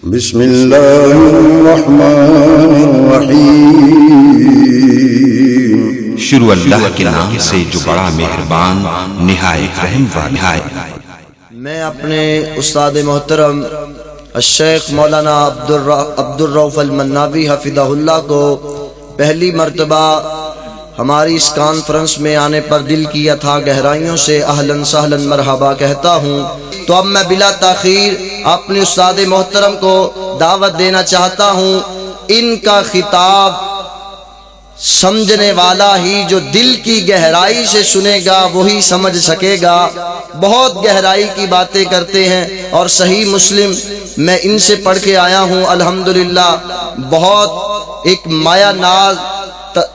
بسم اللہ الرحمن الرحیم۔ شروع اللہ کے نام سے جو بڑا مہربان نہایت رحم والا ہے۔ میں اپنے استاد محترم الشیخ مولانا عبدالرؤف المناوی حفظہ اللہ کو پہلی مرتبہ ہماری اس کانفرنس میں آنے پر دل کی اتھاہ گہرائیوں سے اہلاً سہلاً مرحبا کہتا ہوں۔ تو اب میں بلا تاخیر اپنے استاد محترم کو دعوت دینا چاہتا ہوں۔ ان کا خطاب سمجھنے والا ہی جو دل کی گہرائی سے سنے گا وہی سمجھ سکے گا۔ بہت گہرائی کی باتیں کرتے ہیں اور صحیح مسلم میں ان سے پڑھ کے آیا ہوں الحمدللہ۔ بہت ایک مایا ناز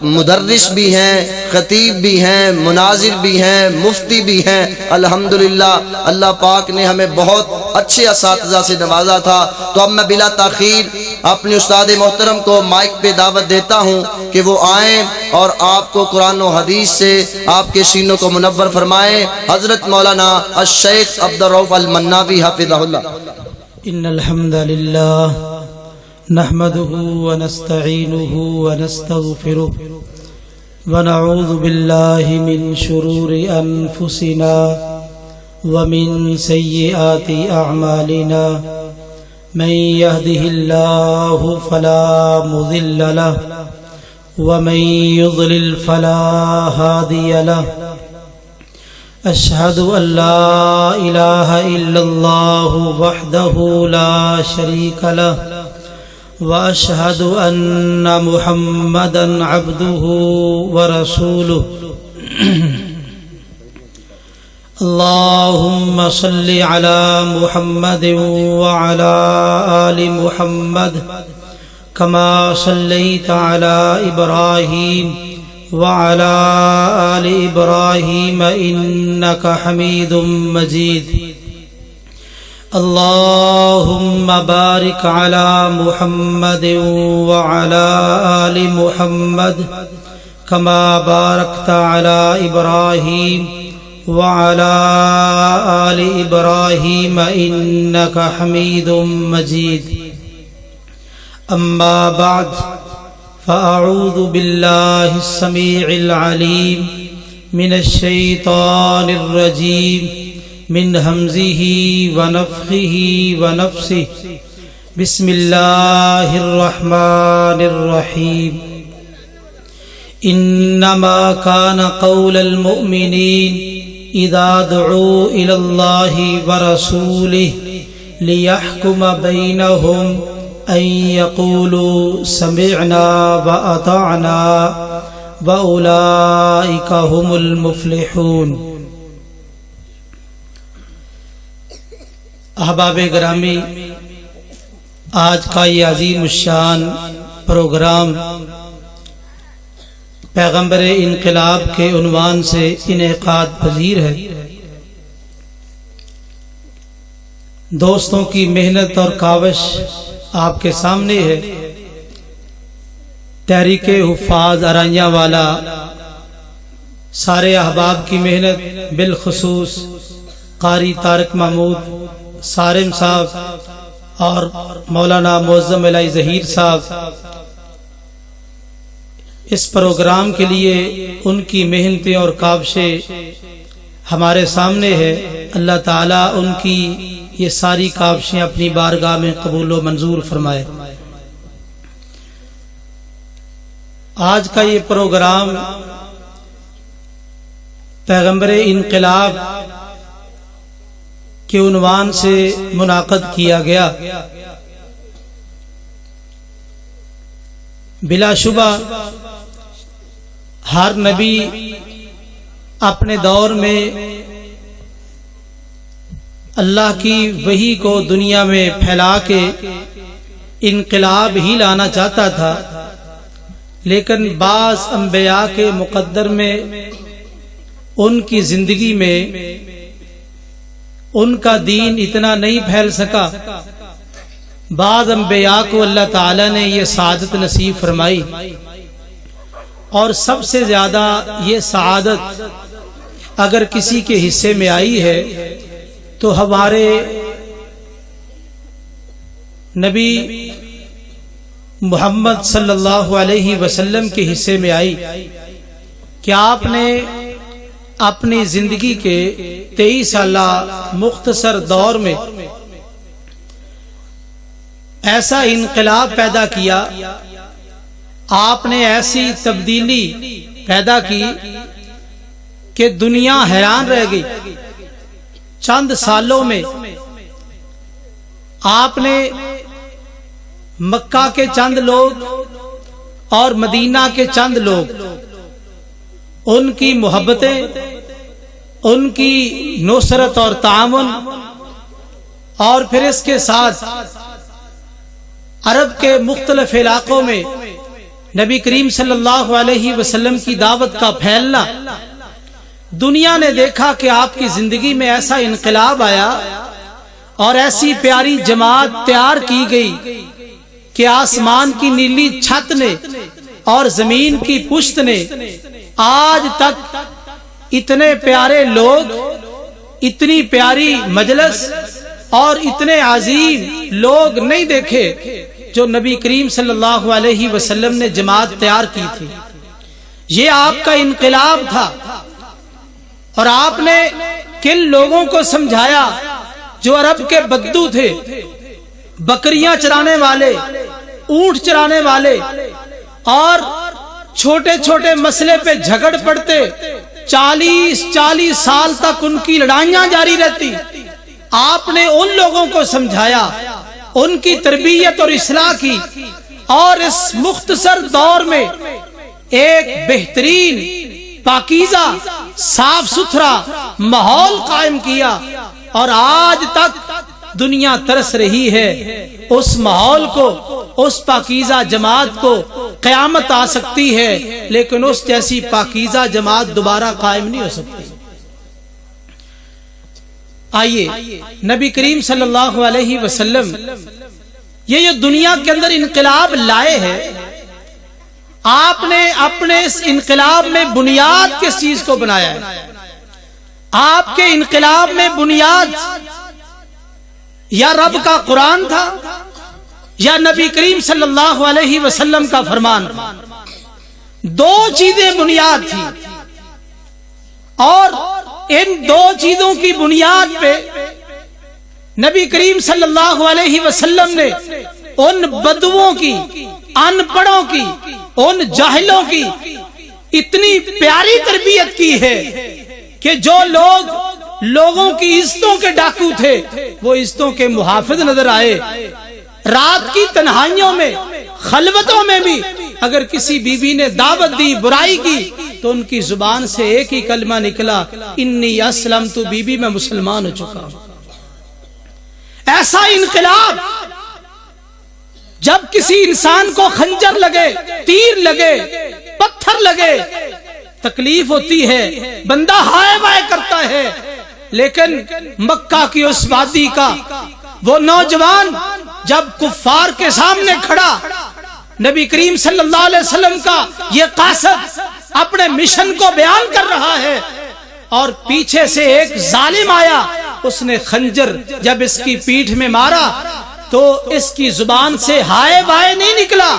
مدرس بھی ہیں، خطیب بھی ہیں، مناظر بھی ہیں، مفتی بھی ہیں الحمدللہ۔ اللہ پاک نے ہمیں بہت اچھے اساتذہ سے نوازا تھا۔ تو اب میں بلا تاخیر اپنے استاد محترم کو مائک پہ دعوت دیتا ہوں کہ وہ آئیں اور آپ کو قرآن و حدیث سے آپ کے سینوں کو منور فرمائیں۔ حضرت مولانا الشیخ عبدالرؤف المناوی حفظہ اللہ۔ ان الحمد للہ نحمده ونستعینه ونستغفره ونعوذ باللہ من شرور انفسنا ومن سیئات اعمالنا من يهده الله فلا مضل له ومن يضلل فلا هادي له اشهد ان لا اله الا الله وحده لا شريك له واشهد ان محمدا عبده ورسوله اللهم صل على محمد وعلى آل محمد كما صليت على إبراهيم وعلى آل إبراهيم إنك حميد مجيد اللهم بارك على محمد وعلى آل محمد كما باركت على إبراهيم وعلى آل إبراهيم إنك حميد مجيد أما بعد فأعوذ بالله السميع العليم من الشيطان الرجيم من همزه ونفخه ونفسه بسم الله الرحمن الرحيم إنما كان قول المؤمنين إذا دعوا إلى الله ورسوله ليحكم بينهم أن يقولوا سمعنا وأطعنا وأولئك هم المفلحون۔ احباب گرامی، آج کا یہ عظیم الشان پروگرام پیغمبر انقلاب کے عنوان سے انعقاد پذیر ہے۔ دوستوں کی محنت اور کاوش آپ کے سامنے ہے۔ تحریک حفاظ ارائیاں والا، سارے احباب کی محنت، بالخصوص قاری طارق محمود صارم صاحب اور مولانا معظم علی ظہیر صاحب، اس پروگرام کے لیے ان کی محنتیں اور کاوشیں ہمارے سامنے ہے۔ اللہ تعالیٰ ان کی یہ ساری کاوشیں اپنی بارگاہ میں قبول و منظور فرمائے۔ آج کا یہ پروگرام پیغمبر انقلاب کے عنوان سے منعقد کیا گیا۔ بلا شبہ ہر نبی اپنے دور میں اللہ کی وحی کو دنیا میں پھیلا کے انقلاب ہی لانا چاہتا تھا، لیکن بعض انبیاء کے مقدر میں ان کی زندگی میں ان کا دین اتنا نہیں پھیل سکا۔ بعض انبیاء کو اللہ تعالی نے یہ سعادت نصیب فرمائی، اور سب سے زیادہ یہ سعادت اگر کسی کے حصے میں آئی ہے تو ہمارے نبی محمد صلی اللہ علیہ وسلم کے حصے میں آئی کہ آپ نے اپنی زندگی کے 23 سالہ مختصر دور میں ایسا انقلاب پیدا کیا، آپ نے ایسی تبدیلی پیدا کی کہ دنیا حیران رہ گئی۔ چند سالوں میں آپ نے مکہ کے چند لوگ اور مدینہ کے چند لوگ، ان کی محبتیں، ان کی نصرت اور تعاون، اور پھر اس کے ساتھ عرب کے مختلف علاقوں میں نبی کریم صلی اللہ علیہ وسلم کی دعوت کا پھیلنا، دنیا نے دیکھا کہ آپ کی زندگی میں ایسا انقلاب آیا اور ایسی پیاری جماعت تیار کی گئی کہ آسمان کی نیلی چھت نے اور زمین کی پشت نے آج تک اتنے پیارے لوگ، اتنی پیاری مجلس اور اتنے عظیم لوگ نہیں دیکھے جو نبی کریم صلی اللہ علیہ وسلم نے جماعت تیار کی تھی۔ یہ آپ کا انقلاب تھا، اور آپ نے کن لوگوں کو سمجھایا جو عرب کے بدو تھے، بکریاں چرانے والے، اونٹ چرانے والے، اور چھوٹے چھوٹے مسئلے پہ جھگڑ پڑتے، 40 سال تک ان کی لڑائیاں جاری رہتی۔ آپ نے ان لوگوں کو سمجھایا، ان کی تربیت اور اصلاح کی، اور اس مختصر دور میں ایک بہترین، پاکیزہ، صاف ستھرا ماحول قائم کیا، اور آج تک دنیا ترس رہی ہے اس ماحول کو، اس پاکیزہ جماعت کو۔ قیامت آ سکتی ہے لیکن اس جیسی پاکیزہ جماعت دوبارہ قائم نہیں ہو سکتی۔ آئیے نبی کریم صلی اللہ علیہ وسلم یہ دنیا کے اندر انقلاب لائے ہیں، آپ نے اپنے اس انقلاب میں بنیاد کس چیز کو بنایا ہے؟ آپ کے انقلاب میں بنیاد یا رب کا قرآن تھا یا نبی کریم صلی اللہ علیہ وسلم کا فرمان تھا۔ دو چیزیں بنیاد تھی، اور ان دو چیزوں کی بنیاد پہ نبی کریم صلی اللہ علیہ وسلم نے ان بدووں کی، ان پڑھوں کی، ان جاہلوں کی اتنی پیاری تربیت کی ہے کہ جو لوگ لوگوں کی عزتوں کے ڈاکو تھے وہ عزتوں کے محافظ نظر آئے۔ رات کی تنہائیوں میں، خلوتوں میں بھی اگر کسی بی بی نے دعوت دی، برائی کی، تو ان کی زبان سے ایک ہی کلمہ نکلا، انی اسلمت، بی بی میں مسلمان ہو چکا ہوں۔ ایسا انقلاب، جب کسی انسان کو خنجر لگے، تیر لگے، پتھر لگے، تکلیف ہوتی ہے، بندہ ہائے بائے کرتا ہے، لیکن مکہ کی اس وادی کا وہ نوجوان جب کفار کے سامنے کھڑا، نبی کریم صلی اللہ علیہ وسلم کا یہ قاصد اپنے مشن کو بیان کر رہا ہے، اور پیچھے سے ایک ظالم آیا، اس نے خنجر جب اس کی پیٹھ میں مارا تو اس کی زبان سے ہائے بائے نہیں نکلا،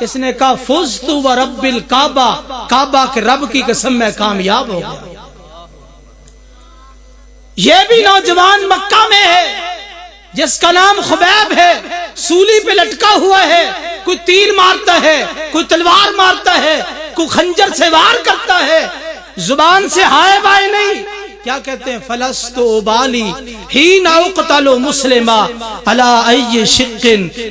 اس نے کہا فزت ورب الکعبہ، کعبہ کے رب کی قسم میں کامیاب ہو گیا۔ یہ بھی نوجوان مکہ میں ہے جس کا نام خبیب ہے، سولی پہ لٹکا ہوا ہے، کوئی تیر مارتا ہے، کوئی تلوار مارتا ہے، کوئی خنجر سے وار کرتا ہے، زبان سے ہائے بائے نہیں۔ کیا کہتے ہیں؟ فلست ابالی حین اقتل مسلما علی ای شق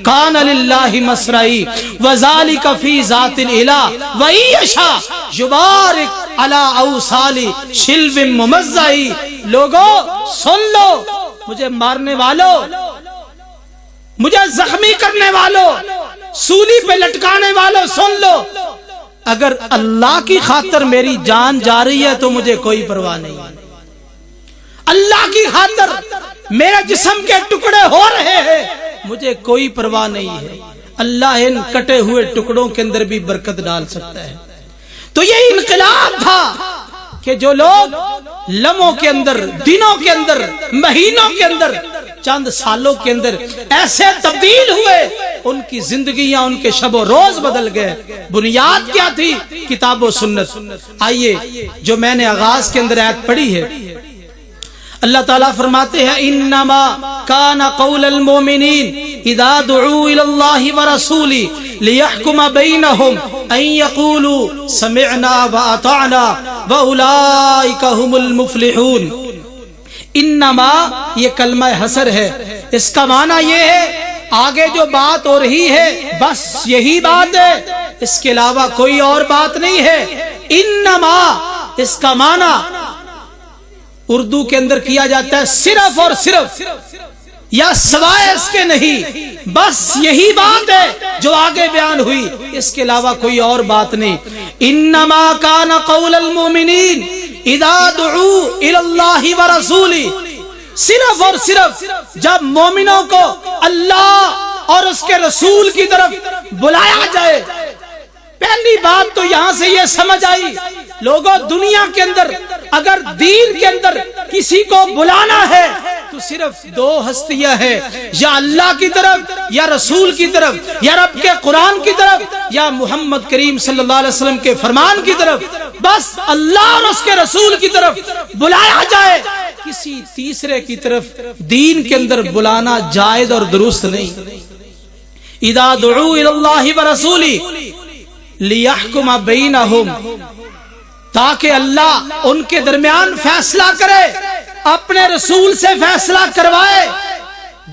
کان للہ مسرعی وذالک فی ذات الالہ وان یشاء یبارک علی اوصالی شلو ممزعی۔ لوگوں سن لو، مجھے مارنے والوں، مجھے زخمی کرنے والوں، سولی پہ لٹکانے والوں، سن لو، اگر اللہ کی خاطر میری جان جا رہی ہے تو مجھے کوئی پرواہ نہیں۔ اللہ کی خاطر میرے جسم کے ٹکڑے ہو رہے ہیں، مجھے کوئی پرواہ نہیں ہے۔ اللہ ان کٹے ہوئے ٹکڑوں کے اندر بھی برکت ڈال سکتا ہے۔ تو یہ انقلاب تھا کہ جو لوگ لمحوں کے اندر، دنوں کے اندر، مہینوں کے اندر، چند سالوں کے اندر ایسے تبدیل ہوئے ان کی زندگیاں ان کے شب و روز بدل گئے. بنیاد کیا تھی؟ کتاب و سنت. آئیے جو میں نے آغاز کے اندر آیت پڑھی ہے، اللہ تعالیٰ فرماتے ہیں انما کان قول المؤمنین اذا دعوا الی اللہ ورسولہ لیحکم بینہم ان یقولوا سمعنا واطعنا واولئک هم المفلحون. انما یہ کلمہ حصر ہے، اس کا معنی یہ ہے آگے جو بات ہو رہی ہے بس یہی بات ہے، اس کے علاوہ کوئی اور بات نہیں ہے. انما اس کا معنی اردو کے اندر کیا جاتا ہے صرف اور صرف، یا سوائے اس کے نہیں، بس یہی بات ہے جو آگے بیان ہوئی، اس کے علاوہ کوئی اور بات نہیں. انما کان قول المؤمنین اذا دعوا الی اللہ ورسولہ، صرف اور صرف جب مومنوں کو اللہ اور اس کے رسول کی طرف بلایا جائے. پہلی بات تو یہاں سے یہ سمجھ آئی لوگوں، دنیا کے اندر اگر دین کے اندر کسی کو بلانا ہے تو صرف دو ہستیاں ہیں، یا اللہ کی طرف یا رسول کی طرف، یا رب کے قرآن کی طرف یا محمد کریم صلی اللہ علیہ وسلم کے فرمان کی طرف. بس اللہ اور اس کے رسول کی طرف بلایا جائے، کسی تیسرے کی طرف دین کے اندر بلانا جائز اور درست نہیں. اذا دعوا الی اللہ ورسولہ لیحکم بینہم، تاکہ اللہ ان کے درمیان فیصلہ کرے، اپنے رسول سے فیصلہ کروائے.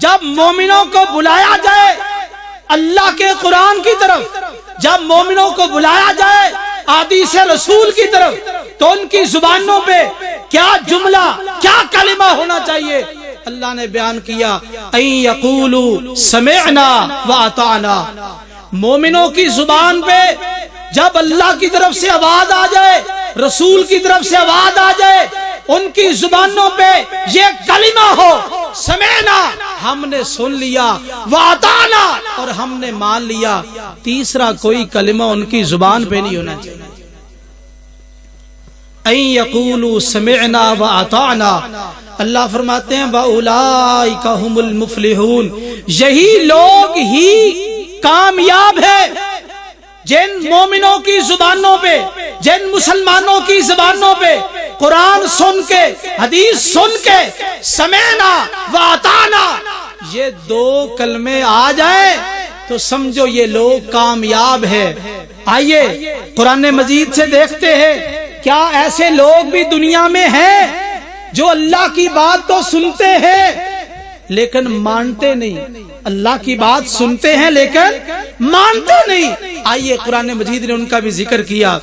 جب مومنوں کو بلایا جائے اللہ کے قرآن کی طرف، جب مومنوں کو بلایا جائے حدیث رسول کی طرف، تو ان کی زبانوں پہ کیا جملہ، کیا کلمہ ہونا چاہیے؟ اللہ نے بیان کیا ان یقولوا سمعنا واطعنا. مومنوں کی زبان پہ جب اللہ کی طرف سے آواز آ جائے، رسول کی طرف سے آواز آ جائے، ان کی زبانوں پہ یہ کلمہ ہو سمعنا، ہم نے سن لیا، واطعنا، اور ہم نے مان لیا. تیسرا کوئی کلمہ ان کی زبان پہ نہیں ہونا چاہیے. ان یقولوا سمعنا واطعنا، اللہ فرماتے ہیں واولئک هم المفلحون، یہی لوگ ہی کامیاب ہے جن مومنوں کی زبانوں پہ، جن مسلمانوں کی زبانوں پہ قرآن سن کے، حدیث سن کے سمعنا واطعنا یہ دو کلمے آ جائیں تو سمجھو یہ لوگ کامیاب ہے. آئیے قرآن مجید سے دیکھتے ہیں کیا ایسے لوگ بھی دنیا میں ہیں جو اللہ کی بات تو سنتے ہیں لیکن مانتے نہیں. اللہ کی بات سنتے ہیں لیکن مانتے نہیں. آئیے قرآن مجید نے ان کا بھی ذکر کیا.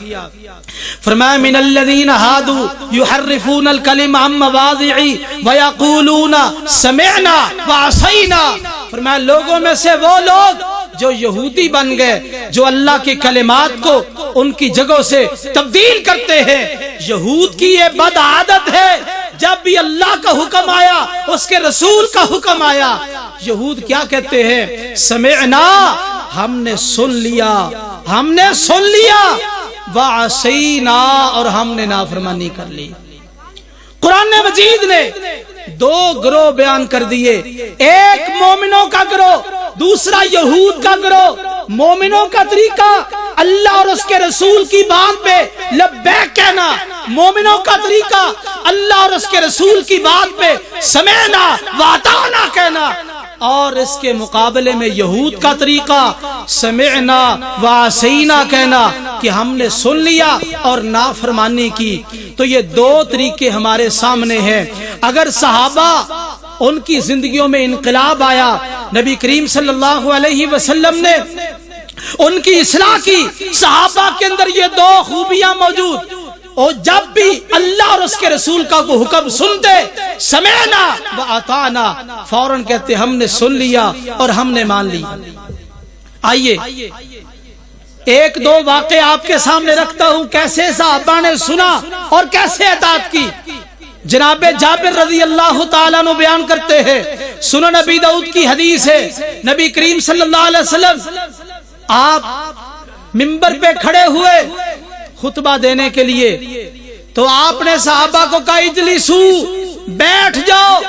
فرمایا من الذین ہادوا یحرفون الکلم عن مواضعہ ویقولون سمعنا وعصینا. فرمایا لوگوں میں سے وہ لوگ جو یہودی بن گئے، جو اللہ کی کلمات کو ان کی جگہوں سے تبدیل کرتے ہیں. یہود کی یہ بد عادت ہے، جب بھی اللہ کا حکم آیا، اس کے رسول کا حکم آیا، یہود کیا کہتے ہیں؟ سمعنا، ہم نے سن لیا، ہم نے سن لیا، وعصینا، اور ہم نے نافرمانی کر لی. قرآن مجید نے دو گروہ بیان کر دیے، ایک مومنوں کا گروہ، دوسرا یہود کا گروہ. مومنوں کا طریقہ اللہ اور اس کے رسول کی بات پہ لبیک کہنا، مومنوں کا طریقہ اللہ اور اس کے رسول کی بات پہ سمعنا واطعنا کہنا. اور اس کے مقابلے میں یہود کا طریقہ سمعنا وعصینا کہنا کہ ہم نے سن لیا اور نافرمانی کی. تو یہ دو طریقے ہمارے سامنے ہیں. اگر صحابہ ان کی زندگیوں میں انقلاب آیا، نبی کریم صلی اللہ علیہ وسلم نے ان کی اصلاح کی، صحابہ کے اندر یہ دو خوبیاں موجود، اور جب بھی اللہ اور اس کے رسول کا کو حکم سنتے سمعنا واطعنا، فوراً کہتے ہم نے سن لیا اور ہم نے مان لیا. آئیے ایک دو واقعے آپ کے سامنے رکھتا ہوں، کیسے صحابہ نے سنا اور کیسے اطاعت کی. جناب جابر رضی اللہ تعالیٰ عنہ بیان کرتے ہیں، سنن نبی داؤد کی حدیث ہے، نبی کریم صلی اللہ علیہ وسلم آپ منبر پہ کھڑے ہوئے خطبہ دینے کے لیے، تو آپ نے صحابہ کو کہا اجلسو، بیٹھ جاؤ.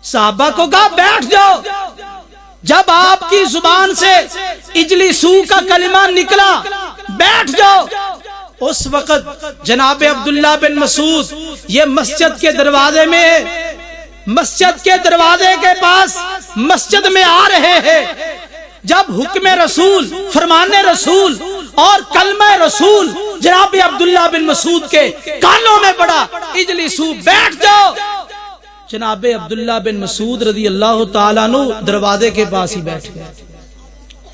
صحابہ کو کہا بیٹھ جاؤ. جب آپ کی زبان سے اجلسو کا کلمہ نکلا بیٹھ جاؤ، اس وقت جناب عبداللہ بن مسعود یہ مسجد کے دروازے میں، مسجد کے دروازے کے پاس مسجد میں آ رہے ہیں، جب حکم رسول، فرمان رسول اور کلمہ رسول جناب عبداللہ بن مسعود کے کانوں میں پڑا، اجلسو بیٹھ جاؤ، جناب عبداللہ بن مسعود رضی اللہ تعالیٰ عنہ دروازے کے پاس ہی بیٹھ گئے،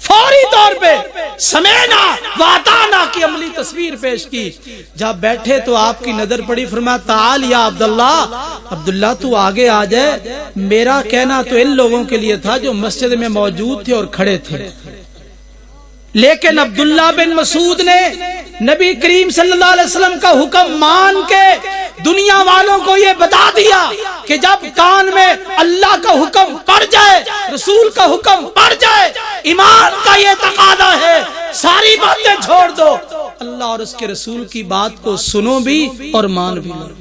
فوری طور پہ سمینا واتانا کی عملی تصویر پیش کی۔ جب بیٹھے تو آپ کی نظر پڑی، فرمایا تعال یا عبداللہ، عبداللہ تو آگے آ جائے، میرا کہنا تو ان لوگوں کے لیے تھا جو مسجد میں موجود تھے اور کھڑے تھے، لیکن عبداللہ بن مسعود نے نبی کریم صلی اللہ علیہ وسلم کا حکم مان کے دنیا والوں کو یہ بتا دیا کہ جب کان میں اللہ کا حکم پڑ جائے، رسول کا حکم پڑ جائے، ایمان کا یہ تقاضا ہے، ساری باتیں چھوڑ دو، اللہ اور اس کے رسول کی بات کو سنو بھی اور مان بھی لو۔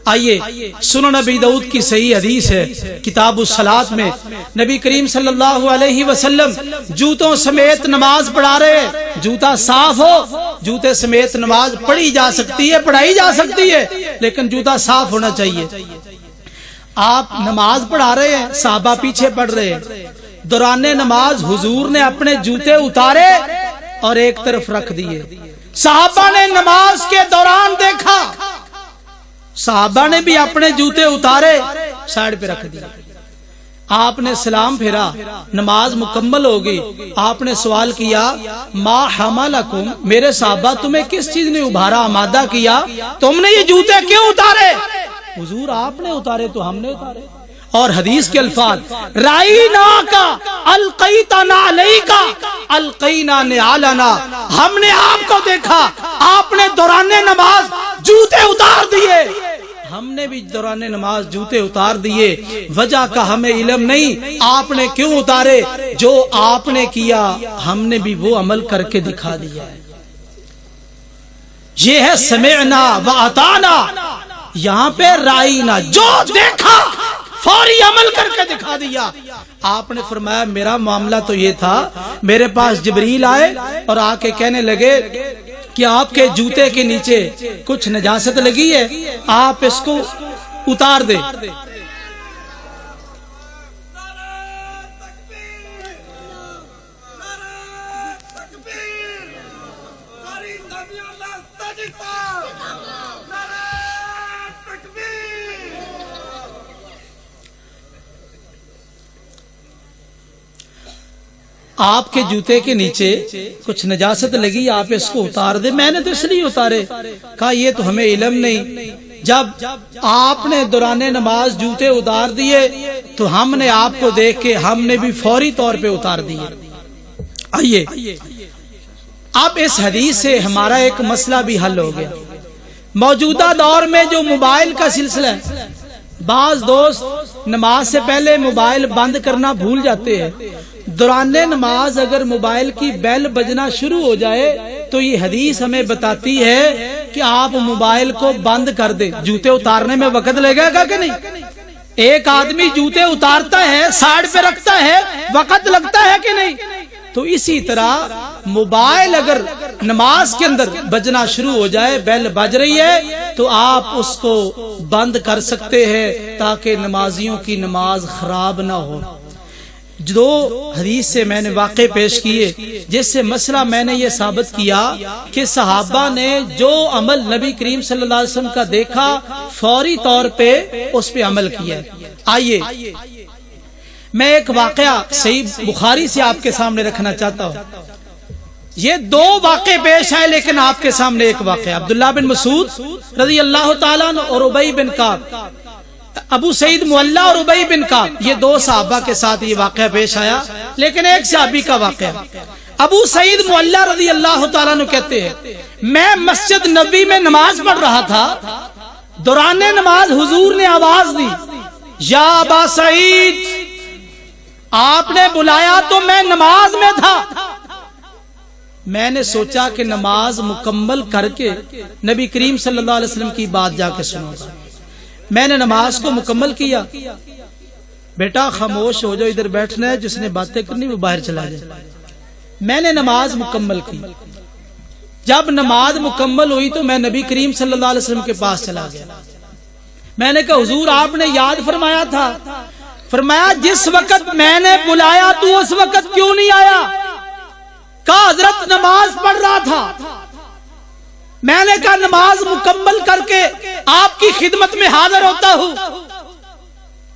آئیے سنن نبی داؤد کی صحیح حدیث ہے، کتاب الصلاۃ میں نبی کریم صلی اللہ علیہ وسلم جوتوں سمیت نماز پڑھا رہے ہیں، جوتا صاف ہو، جوتے سمیت نماز پڑھی جا سکتی ہے، پڑھائی جا سکتی ہے، لیکن جوتا صاف ہونا چاہیے۔ آپ نماز پڑھا رہے ہیں، صحابہ پیچھے پڑھ رہے ہیں، دوران نماز حضور نے اپنے جوتے اتارے اور ایک طرف رکھ دیے، صحابہ نے نماز کے دوران دیکھا، صحابہ نے بھی اپنے جوتے اتارے سائڈ پہ رکھ دیا، آپ نے سلام پھیرا، نماز مکمل ہو گئی، آپ نے سوال کیا ما حملکم، میرے صحابہ تمہیں کس چیز نے ابھارا، آمادہ کیا، تم نے یہ جوتے کیوں اتارے؟ حضور آپ نے اتارے تو ہم نے اتارے۔ اور حدیث کے الفاظ رائینا کا القیتا نعلیکا القینا نعلنا، ہم نے آپ کو دیکھا، آپ نے دوران نماز جوتے اتار دیے، ہم نے بھی دوران نماز جوتے اتار دیے، وجہ کا ہمیں علم نہیں، آپ نے کیوں اتارے، جو آپ نے کیا ہم نے بھی وہ عمل کر کے دکھا دیا ہے۔ یہ ہے سمعنا و اطعنا، یہاں پہ رائینا، جو دیکھا فوری عمل کر کے دکھا دیا۔ آپ نے فرمایا میرا معاملہ تو یہ تھا، میرے پاس جبریل آئے اور آ کے کہنے لگے کہ آپ کے جوتے کے نیچے کچھ نجاست لگی ہے، آپ اس کو اتار دیں۔ آپ کے جوتے کے نیچے کچھ نجاست لگی، آپ اس کو اتار دے۔ میں نے تو اس لیے اتارے، کہا یہ تو ہمیں علم نہیں، جب آپ نے دوران نماز جوتے اتار دیے تو ہم نے آپ کو دیکھ کے ہم نے بھی فوری طور پہ اتار دیے۔ آئیے اب اس حدیث سے ہمارا ایک مسئلہ بھی حل ہو گیا۔ موجودہ دور میں جو موبائل کا سلسلہ ہے، بعض دوست نماز سے پہلے موبائل بند کرنا بھول جاتے ہیں، دوران نماز اگر موبائل کی بیل بجنا شروع ہو جائے تو یہ حدیث ہمیں بتاتی ہے کہ آپ موبائل کو بند کر دیں۔ جوتے اتارنے میں وقت لگے گا کہ نہیں؟ ایک آدمی جوتے اتارتا ہے، سائڈ پہ رکھتا ہے، وقت لگتا ہے کہ نہیں؟ تو اسی طرح موبائل اگر نماز کے اندر بجنا شروع ہو جائے، بیل بج رہی ہے تو آپ اس کو بند کر سکتے ہیں تاکہ نمازیوں کی نماز خراب نہ ہو۔ جو حدیث سے میں نے واقع پیش کیے، جس سے مسئلہ میں نے یہ ثابت کیا کہ صحابہ نے جو عمل نبی کریم صلی اللہ علیہ وسلم کا دیکھا فوری طور پہ اس پہ عمل کیا ہے۔ آئیے میں ایک واقعہ صحیح بخاری سے آپ کے سامنے رکھنا چاہتا ہوں۔ یہ دو واقع پیش ہے لیکن آپ کے سامنے ایک واقعہ، عبداللہ بن مسعود رضی اللہ تعالیٰ عنہ اور ابی بن کعب، ابو سعید معلہ اور ابی بن کعب، یہ دو صحابہ کے ساتھ یہ واقعہ پیش آیا، لیکن ایک صحابی کا واقعہ۔ ابو سعید معلہ رضی اللہ تعالیٰ عنہ کہتے ہیں میں مسجد نبی میں نماز پڑھ رہا تھا، دوران نماز حضور نے آواز دی یا ابا سعید، آپ نے بلایا تو میں نماز میں تھا، میں نے سوچا کہ نماز مکمل کر کے نبی کریم صلی اللہ علیہ وسلم کی بات جا کے سنوں گا۔ میں نے نماز کو مکمل کیا، بیٹا خاموش ہو جاؤ، ادھر بیٹھنا ہے، جس نے باتیں کرنی وہ باہر چلا جائے۔ میں نے نماز مکمل کی، جب نماز مکمل ہوئی تو میں نبی کریم صلی اللہ علیہ وسلم کے پاس چلا گیا۔ میں نے کہا حضور آپ نے یاد فرمایا تھا، فرمایا جس وقت میں نے بلایا تو اس وقت کیوں نہیں آیا؟ کہا حضرت نماز پڑھ رہا تھا۔ میں نے کہا نماز مکمل کر کے آپ کی خدمت میں حاضر ہوتا ہوں۔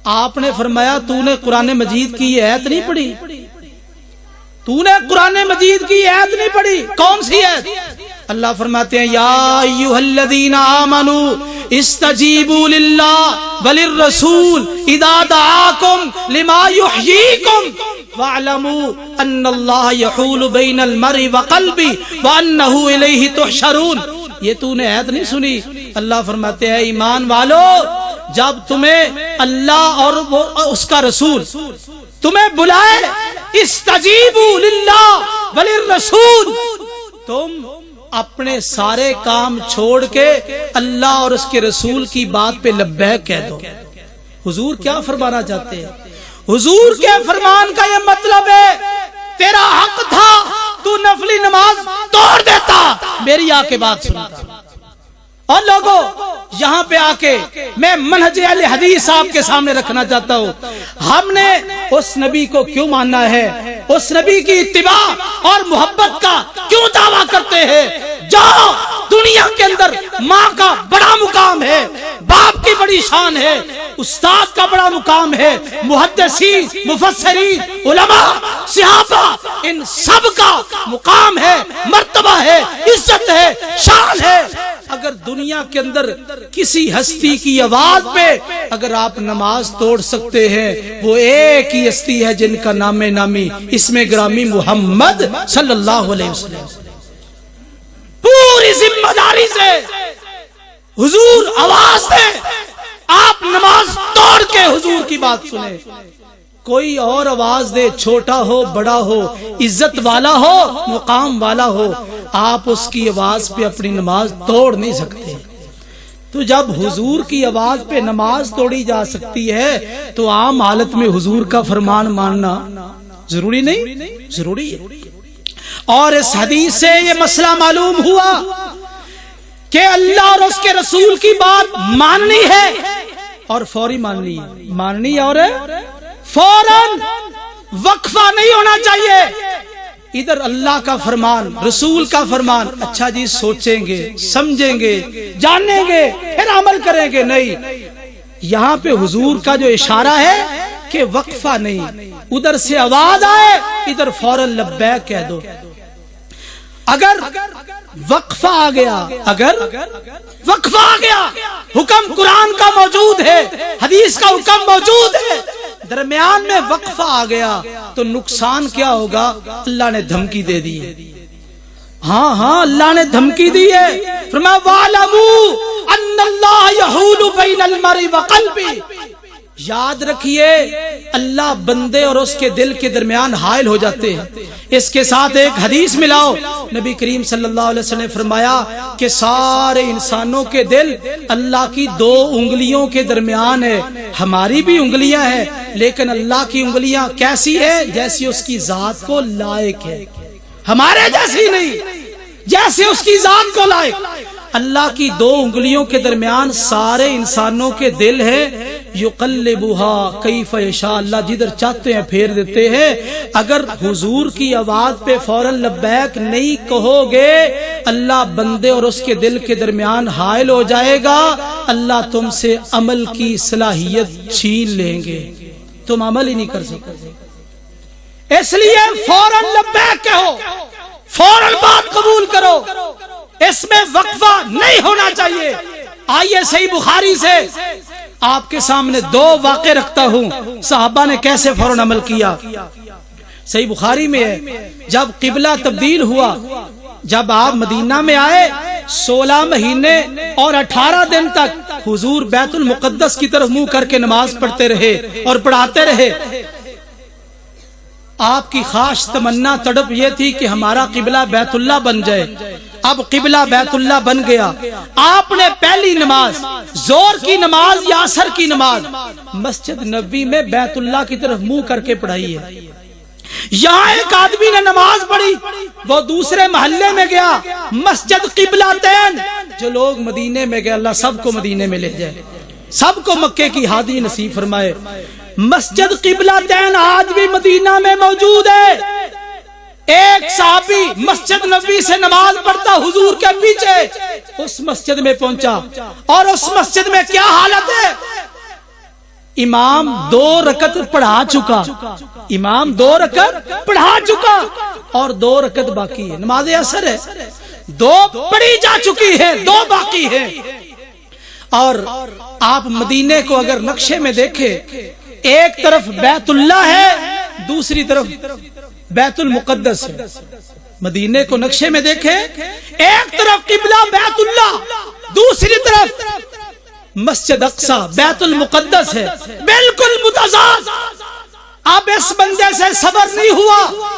آپ نے فرمایا تو نے قرآن مجید کی یہ آیت نہیں پڑھی؟ تو نے قرآن مجید کی آیت نہیں پڑھی؟ کون سی آیت؟ اللہ فرماتے ہیں یا ایھا الذین آمنوا استجیبوا للہ وللرسول اذا دعاکم لما یحییکم واعلموا ان اللہ یحول بین المرء وقلبہ وانہ الیہ تحشرون۔ یہ تو نے آیت نہیں سنی؟ اللہ فرماتے ہیں ایمان والو، جب تمہیں اللہ اور اس کا رسول تمہیں بلائے استجیبوا للہ وللرسول، تم اپنے سارے کام چھوڑ کے اللہ اور اس کے رسول کی بات پہ لبیک کہہ دو۔ حضور کیا فرمانا چاہتے ہیں؟ حضور کے فرمان کا یہ مطلب ہے تیرا حق تھا تو نفلی نماز توڑ دیتا، میری آ کے بات سنتا۔ اور لوگوں یہاں پہ آ کے میں منہج اہل حدیث آپ کے سامنے رکھنا چاہتا ہوں۔ ہم نے اس نبی کو کیوں ماننا ہے؟ اس نبی کی اتباع اور محبت کا کیوں دعویٰ کرتے ہیں؟ جو دنیا کے اندر ماں کا بڑا مقام ہے، باپ کی بڑی شان ہے، استاد کا بڑا مقام ہے، محدثین، مفسرین، علماء، صحابہ، ان سب کا مقام ہے، مرتبہ ہے، عزت ہے، شان ہے۔ اگر دنیا کے اندر کسی ہستی کی آواز پہ اگر آپ نماز توڑ سکتے ہیں، وہ ایک ہی ہستی ہے جن کا نام نامی اسم گرامی محمد صلی اللہ علیہ وسلم۔ پوری ذمہ داری سے حضور آواز دے، آپ نماز توڑ کے حضور کی بات سنیں۔ کوئی اور آواز دے، چھوٹا ہو بڑا ہو، عزت والا ہو مقام والا ہو، آپ اس کی آواز پہ اپنی نماز توڑ نہیں سکتے۔ تو جب حضور کی آواز پہ نماز توڑی جا سکتی ہے تو عام حالت میں حضور کا فرمان ماننا ضروری نہیں؟ ضروری ہے۔ اور اس حدیث سے یہ مسئلہ معلوم ہوا کہ اللہ اور اس کے رسول کی بات ماننی ہے اور فوری ماننی ہے، ماننی اور فوراً، وقفہ نہیں ہونا چاہیے۔ ادھر اللہ کا فرمان، رسول کا فرمان، اچھا جی سوچیں گے، سمجھیں گے، جانیں گے، پھر عمل کریں گے، نہیں۔ یہاں پہ حضور کا جو اشارہ ہے کہ وقفہ نہیں، ادھر سے آواز آئے ادھر فوراً لبیک کہہ دو۔ اگر وقفہ آ گیا، اگر وقفہ آ گیا، حکم قرآن کا موجود ہے، حدیث کا حکم موجود ہے، درمیان میں وقفہ آ گیا تو نقصان کیا ہوگا؟ اللہ نے دھمکی دے دی ہے۔ ہاں اللہ نے دھمکی دی ہے، فرمایا وَاعْلَمُوا أَنَّ اللَّهَ يَحُولُ بَيْنَ الْمَرْءِ وَقَلْبِهِ۔ یاد رکھیے اللہ بندے اور اس کے دل کے درمیان حائل ہو جاتے ہیں۔ اس کے ساتھ ایک حدیث ملاؤ، نبی کریم صلی اللہ علیہ وسلم نے فرمایا کہ سارے انسانوں کے دل اللہ کی دو انگلیوں کے درمیان ہے۔ ہماری بھی انگلیاں ہیں لیکن اللہ کی انگلیاں کیسی ہے؟ جیسی اس کی ذات کو لائق ہے، ہمارے جیسی نہیں، جیسے اس کی ذات کو لائق۔ اللہ کی دو انگلیوں کے درمیان سارے انسانوں کے دل ہیں، یقلبها کیف یشاء، اللہ جدھر چاہتے ہیں پھیر دیتے ہیں۔ اگر حضور کی آواز پہ فوراً لبیک نہیں کہو گے، اللہ بندے اور اس کے دل کے درمیان حائل ہو جائے گا، اللہ تم سے عمل کی صلاحیت چھین لیں گے، تم عمل ہی نہیں کر سکتے۔ اس لیے فوراً لبیک کہو، فوراً بات قبول کرو، اس میں وقفہ نہیں ہونا چاہیے۔ آئیے صحیح بخاری سے آپ کے سامنے دو واقع رکھتا ہوں، صحابہ نے کیسے فوراً عمل کیا۔ صحیح بخاری میں ہے، جب قبلہ تبدیل ہوا، جب آپ مدینہ میں آئے، 16 مہینے اور 18 دن تک حضور بیت المقدس کی طرف منہ کر کے نماز پڑھتے رہے اور پڑھاتے رہے۔ آپ کی خواہش تمنا تڑپ یہ تھی کہ ہمارا قبلہ بیت اللہ بن جائے. اب قبلہ بیت اللہ بن گیا. آپ نے پہلی نماز زور کی نماز یا عصر کی نماز مسجد نبوی میں بیت اللہ کی طرف منہ کر کے پڑھائی ہے. یہاں ایک آدمی نے نماز پڑھی, وہ دوسرے محلے میں گیا, مسجد قبلتین. جو لوگ مدینے میں گئے اللہ سب کو مدینے میں لے جائے, سب کو مکے کی حاضری نصیب فرمائے. مسجد قبلتین آج بھی مدینہ میں موجود ہے. ایک صحابی مسجد نبوی سے نماز پڑھتا حضور کے پیچھے اس مسجد میں پہنچا, اور اس مسجد میں کیا حالت ہے, امام 2 رکعت پڑھا چکا, امام 2 رکعت پڑھا چکا اور 2 رکعت باقی ہے. نماز عصر ہے, 2 پڑھی جا چکی ہے, 2 باقی ہے. اور آپ مدینے کو اگر نقشے میں دیکھیں, ایک طرف بیت اللہ ہے, دوسری طرف بیت المقدس ہے. مدینے کو نقشے میں دیکھیں, ایک طرف قبلہ بیت اللہ, دوسری طرف مسجد اقصی بیت المقدس ہے, بالکل متضاد. اب اس بندے سے صبر نہیں ہوا,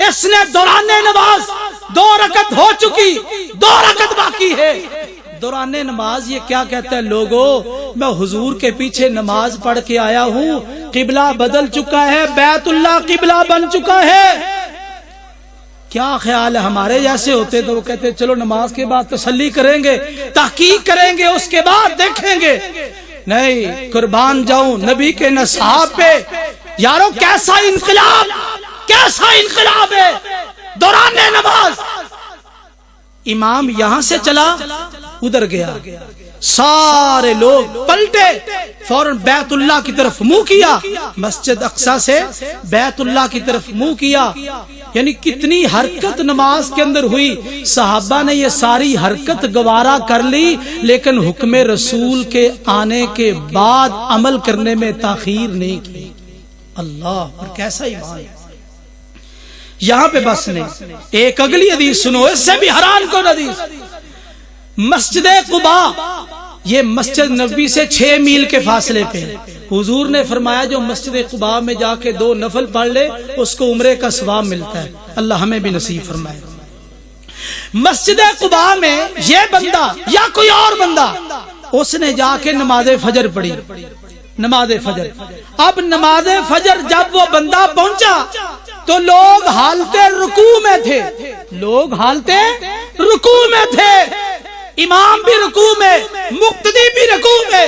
اس نے دوران نماز 2 رکعت ہو چکی, 2 رکعت باقی ہے. دوران نماز یہ کیا کہتا ہے, لوگوں میں حضور کے پیچھے نماز پڑھ کے آیا ہوں, قبلہ بدل چکا ہے, بیت اللہ قبلہ بن چکا ہے. کیا خیال ہے ہمارے جیسے ہوتے تو وہ کہتے چلو نماز کے بعد تسلی کریں گے, تحقیق کریں گے, اس کے بعد دیکھیں گے. نہیں, قربان جاؤں نبی کے نصاب پہ. یارو کیسا انقلاب, کیسا انقلاب ہے. دوران نماز امام یہاں سے چلا ادھر گیا, سارے لوگ پلٹے, فوراً بیت اللہ کی طرف منہ کیا, مسجد اقصی سے بیت اللہ کی طرف منہ کیا. یعنی کتنی حرکت نماز کے اندر ہوئی. صحابہ نے یہ ساری حرکت گوارا کر لی, لیکن حکم رسول کے آنے کے بعد عمل کرنے میں تاخیر نہیں کی. اللہ, اور کیسا ایمان. یہاں پہ بس نہیں, ایک اگلی حدیث سنو, اس سے بھی حیران کن حدیث. مسجد قباء یہ مسجد نبوی سے 6 میل کے فاصلے پہ. حضور نے فرمایا جو مسجد قباء میں جا کے 2 نفل پڑھ لے اس کو عمرے کا ثواب ملتا ہے. اللہ ہمیں بھی نصیب فرمائے. مسجد قباء میں یہ بندہ یا کوئی اور بندہ, اس نے جا کے نماز فجر پڑھی, نماز فجر. اب نماز فجر جب وہ بندہ پہنچا تو لوگ حالت رکوع میں تھے, لوگ حالت رکوع میں تھے, امام بھی رکوع میں, مقتدی بھی رکوع میں.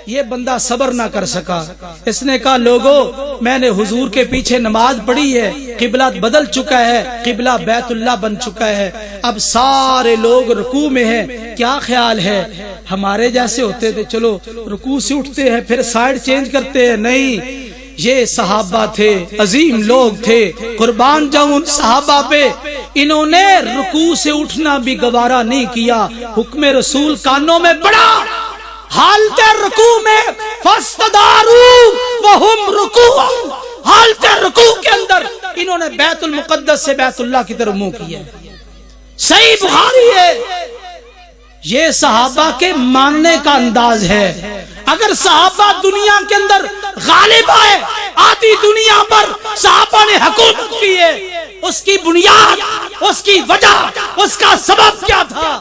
یہ بندہ صبر نہ کر سکا. اس نے کہا لوگوں میں نے حضور کے پیچھے نماز پڑھی ہے, قبلہ بدل چکا ہے, قبلہ بیت اللہ بن چکا ہے, اب سارے لوگ رکوع میں ہیں, کیا خیال ہے. ہمارے جیسے ہوتے تھے چلو رکوع سے اٹھتے ہیں پھر سائیڈ چینج کرتے ہیں. نہیں, یہ صحابہ تھے, عظیم لوگ تھے, قربان جاؤں ان صحابہ پہ. انہوں نے رکوع سے اٹھنا بھی گوارا نہیں کیا, حکم رسول کانوں میں پڑا, حالت رکوع میں فاستداروا وهم رکوع, حالت رکوع کے اندر انہوں نے بیت المقدس سے بیت اللہ کی طرف منہ کیا. صحیح بخاری ہے. یہ صحابہ کے ماننے کا انداز ہے. اگر صحابہ دنیا کے اندر غالب آئے, آدھی دنیا پر صحابہ نے حکومت کی ہے, اس کی بنیاد, اس کی وجہ, اس کا سبب کیا تھا؟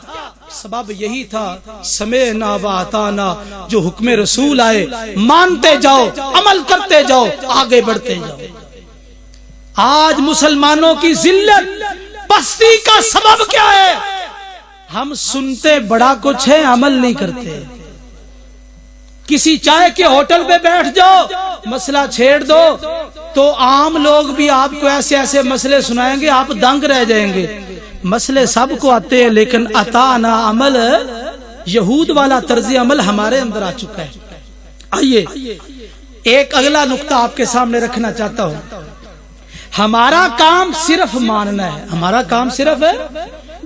سبب یہی تھا سمعنا و اطعنا. جو حکم رسول آئے مانتے جاؤ, عمل کرتے جاؤ, آگے بڑھتے جاؤ. آج مسلمانوں کی ذلت پستی کا سبب کیا ہے؟ ہم سنتے بڑا کچھ ہے, عمل نہیں کرتے. کسی چائے کے ہوٹل پہ بیٹھ جاؤ, مسئلہ چھیڑ دو تو عام لوگ بھی آپ کو ایسے ایسے مسئلے سنائیں گے, آپ دنگ رہ جائیں گے. مسئلے سب کو آتے ہیں, لیکن اطاعنا عمل, یہود والا طرز عمل ہمارے اندر آ چکا ہے. آئیے ایک اگلا نقطہ آپ کے سامنے رکھنا چاہتا ہوں. ہمارا کام صرف ماننا ہے, ہمارا کام صرف ہے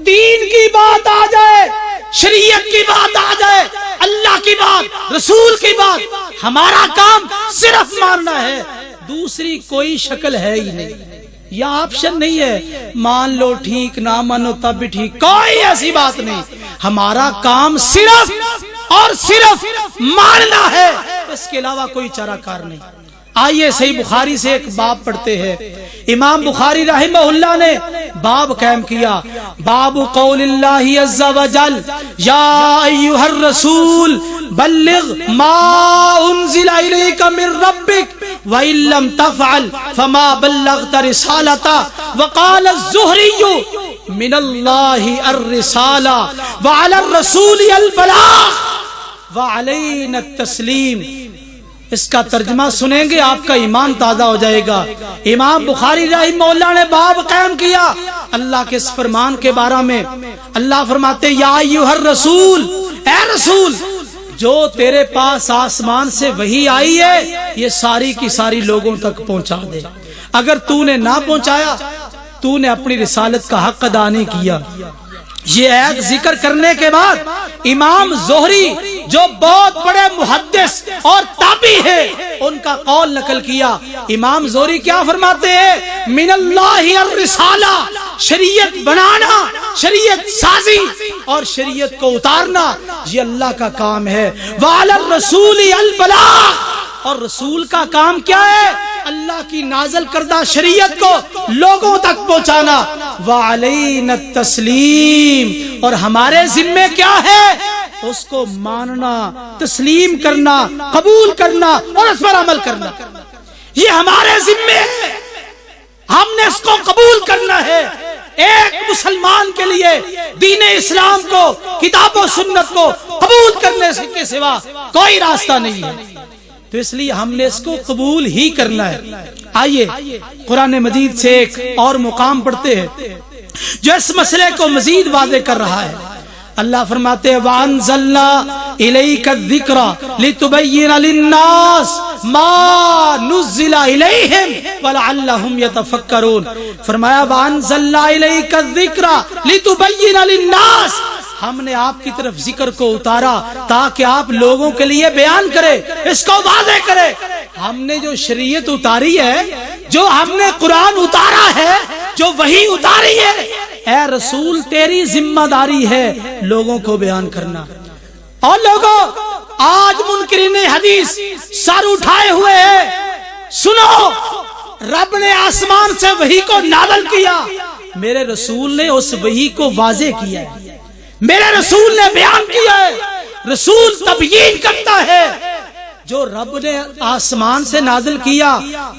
دین کی بات آ جائے, شریعت کی بات آ جائے, اللہ کی بات, رسول کی بات, ہمارا کام صرف ماننا ہے. دوسری کوئی شکل ہے ہی نہیں, یا آپشن نہیں ہے. مان لو ٹھیک, نہ مانو تب بھی ٹھیک, کوئی ایسی بات نہیں. ہمارا کام صرف اور صرف ماننا ہے, اس کے علاوہ کوئی چارہ کار نہیں. آئیے صحیح بخاری سے ایک باب پڑھتے ہیں. امام بخاری رحمہ اللہ نے باب قائم کیا, باب قول اللہ عز وجل یا ایھا الرسول بلغ ما انزل الیک من ربک وان لم تفعل فما بلغت رسالتہ. وقال الزہری من اللہ الرسالہ وعلی الرسول البلاغ وعلینا التسلیم. اس کا ترجمہ سنیں گے آپ کا ایمان تازہ ہو جائے گا. امام بخاری رحمہ اللہ نے باب قائم کیا اللہ کے اس فرمان کے بارے میں. اللہ فرماتے یا ایھا الرسول, اے رسول جو تیرے پاس آسمان سے وحی آئی ہے یہ ساری کی ساری لوگوں تک پہنچا دے. اگر تو نے نہ پہنچایا تو نے اپنی رسالت کا حق ادا نہیں کیا. یہ آیت ذکر کرنے کے بعد امام زہری جو بہت بڑے محدث اور تابعی ہے ان کا قول نقل کیا. امام زہری کیا فرماتے ہیں؟ من اللہ الرسالہ, شریعت بنانا, شریعت سازی اور شریعت کو اتارنا یہ اللہ کا کام ہے. وعلی الرسول البلاغ, اور رسول کا کام کیا ہے؟ اللہ کی نازل کردہ شریعت کو لوگوں تک پہنچانا. وعلینا التسلیم, اور ہمارے ذمے کیا ہے؟ اس کو ماننا, تسلیم کرنا, قبول کرنا اور اس پر عمل کرنا. یہ ہمارے ذمے ہے, ہم نے اس کو قبول کرنا ہے. ایک مسلمان کے لیے دین اسلام کو, کتاب و سنت کو قبول کرنے کے سوا کوئی راستہ نہیں ہے. تو اس لیے ہم نے اس کو قبول ہی کرنا ہے. آئیے قرآن مجید سے ایک اور مقام پڑھتے ہیں جو اس مسئلے کو مزید واضح کر رہا ہے. اللہ فرماتے ہیں وَأَنزَلْنَا إِلَيْكَ الذِّكْرَ لِتُبَيِّنَ لِلنَّاسِ مَا نُزِّلَ إِلَيْهِمْ وَلَعَلَّهُمْ يَتَفَكَّرُونَ. فرمایا وَأَنزَلْنَا إِلَيْكَ الذِّكْرَ لِتُبَيِّنَ لِلنَّاسِ, ہم نے آپ کی طرف ذکر کو اتارا تاکہ آپ لوگوں کے لیے بیان کرے, اس کو واضح کرے. ہم نے جو شریعت اتاری ہے, جو ہم نے قرآن اتارا ہے, جو وحی اتاری ہے, اے رسول تیری ذمہ داری ہے لوگوں کو بیان کرنا. اور لوگوں آج منکرین حدیث سر اٹھائے ہوئے ہیں. سنو, رب نے آسمان سے وحی کو نازل کیا, میرے رسول نے اس وحی کو واضح کیا ہے, میرے رسول نے بیان کیا ہے. رسول تبیین کرتا ہے. جو رب نے آسمان سے نازل کیا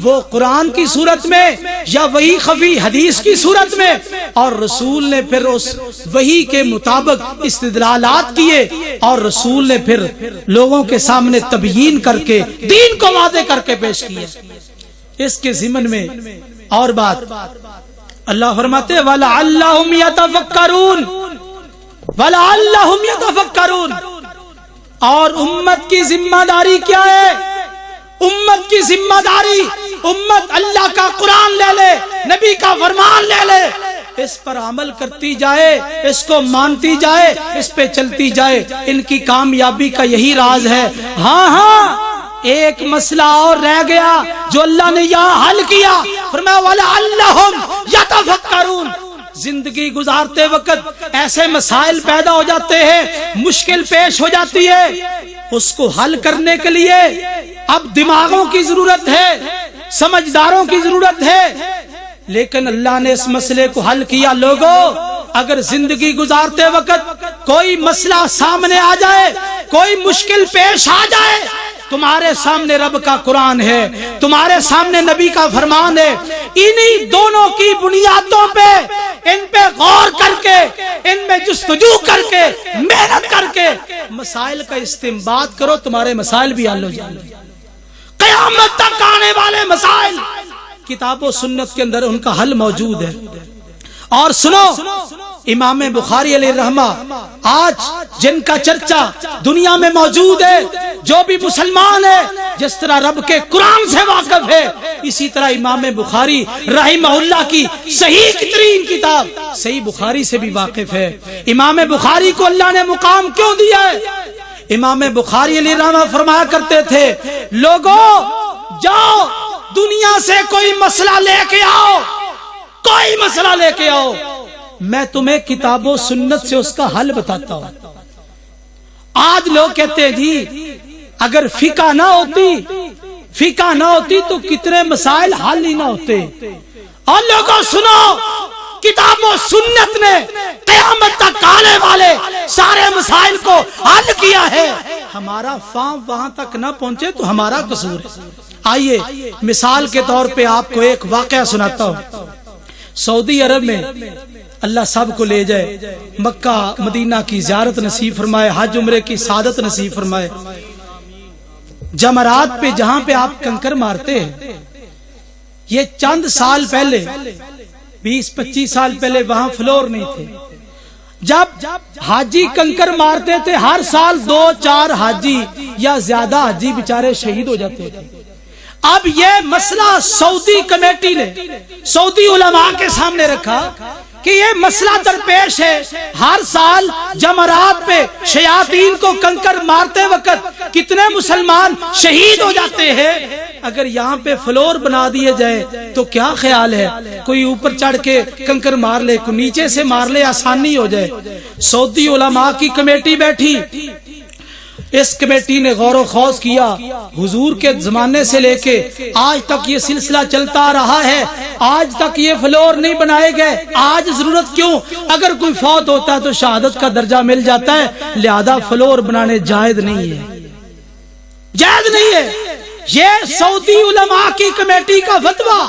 وہ قرآن کی صورت میں یا وحی خفی حدیث کی صورت میں, اور رسول نے پھر اس وحی کے مطابق استدلالات کیے, اور رسول نے پھر لوگوں کے سامنے تبیین کر کے دین کو واضح کر کے پیش کیا. اس کے ضمن میں اور بات اللہ فرماتے ہیں وَلَعَلَّهُمْ يَتَفَكَّرُونَ, وَلَعَلَّهُمْ يَتَفَكَّرُونَ. اور امت کی ذمہ داری کیا ہے؟ امت کی ذمہ داری, امت اللہ کا قرآن لے لے, نبی کا فرمان لے لے, اس پر عمل کرتی جائے, اس کو مانتی جائے, اس پہ چلتی جائے. ان کی کامیابی کا یہی راز ہے. ہاں ایک مسئلہ اور رہ گیا جو اللہ نے یہاں حل کیا. فرمایا وَلَعَلَّهُمْ يَتَفَكَّرُونَ. زندگی گزارتے وقت ایسے مسائل پیدا ہو جاتے ہیں, مشکل پیش ہو جاتی ہے, اس کو حل کرنے کے لیے اب دماغوں کی ضرورت ہے, سمجھداروں کی ضرورت ہے. لیکن اللہ نے اس مسئلے کو حل کیا. لوگوں اگر زندگی گزارتے وقت کوئی مسئلہ سامنے آ جائے, کوئی مشکل پیش آ جائے, تمہارے سامنے رب کا قرآن ہے, تمہارے سامنے نبی کا فرمان ہے. انہی دونوں کی بنیادوں پہ, ان پہ غور کر کے, ان میں جستجو کر کے, محنت کر کے مسائل کا استنباط کرو, تمہارے مسائل بھی حل ہو جائیں گے. قیامت تک آنے والے مسائل کتاب و سنت کے اندر ان کا حل موجود ہے. اور سنو, امام بخاری علیہ رحمہ آج جن کا چرچا دنیا میں موجود ہے, جو بھی مسلمان ہے جس طرح رب کے قرآن سے واقف ہے, اسی طرح امام بخاری رحمہ اللہ کی صحیح ترین کتاب صحیح بخاری سے بھی واقف ہے. امام بخاری کو اللہ نے مقام کیوں دیا ہے؟ امام بخاری علیہ رحمہ فرمایا کرتے تھے لوگوں جاؤ دنیا سے کوئی مسئلہ لے کے آؤ, کوئی مسئلہ لے کے آؤ, میں تمہیں کتاب و سنت سے اس کا حل بتاتا ہوں. آج لوگ کہتے ہیں جی اگر فقہ نہ ہوتی, فقہ نہ ہوتی تو کتنے مسائل حل ہی نہ ہوتے. اور لوگوں سنو، کتاب و سنت نے قیامت تک آنے والے سارے مسائل کو حل کیا ہے. ہمارا فام وہاں تک نہ پہنچے تو ہمارا قصور ہے. آئیے مثال کے طور پہ آپ کو ایک واقعہ سناتا ہوں. سعودی عرب میں اللہ سب کو لے جائے، مکہ مدینہ کی زیارت نصیب فرمائے، حج عمرے کی سعادت نصیب فرمائے. جمرات پہ جہاں پہ آپ کنکر مارتے ہیں، یہ چند سال پہلے 20-25 سال پہلے وہاں فلور نہیں تھے. جب حاجی کنکر مارتے تھے ہر سال 2-4 حاجی یا زیادہ حاجی بیچارے شہید ہو جاتے تھے. اب یہ مسئلہ سعودی کمیٹی نے سعودی علماء کے سامنے رکھا کہ یہ مسئلہ درپیش ہے، ہر سال جمرات پہ شیاطین کو کنکر مارتے وقت کتنے مسلمان شہید ہو جاتے ہیں. اگر یہاں پہ فلور بنا دیے جائے تو کیا خیال ہے؟ کوئی اوپر چڑھ کے کنکر مار لے، کوئی نیچے سے مار لے، آسانی ہو جائے. سعودی علماء کی کمیٹی بیٹھی، اس کمیٹی نے غور و خوض کیا. حضور کے زمانے سے لے کے آج تک یہ سلسلہ چلتا رہا ہے، آج تک یہ فلور نہیں بنائے گئے. آج ضرورت کیوں؟ اگر کوئی فوت ہوتا ہے تو شہادت کا درجہ مل جاتا ہے، لہذا فلور بنانے جائز نہیں ہے، جائز نہیں ہے. یہ سعودی علماء کی کمیٹی کا فتویٰ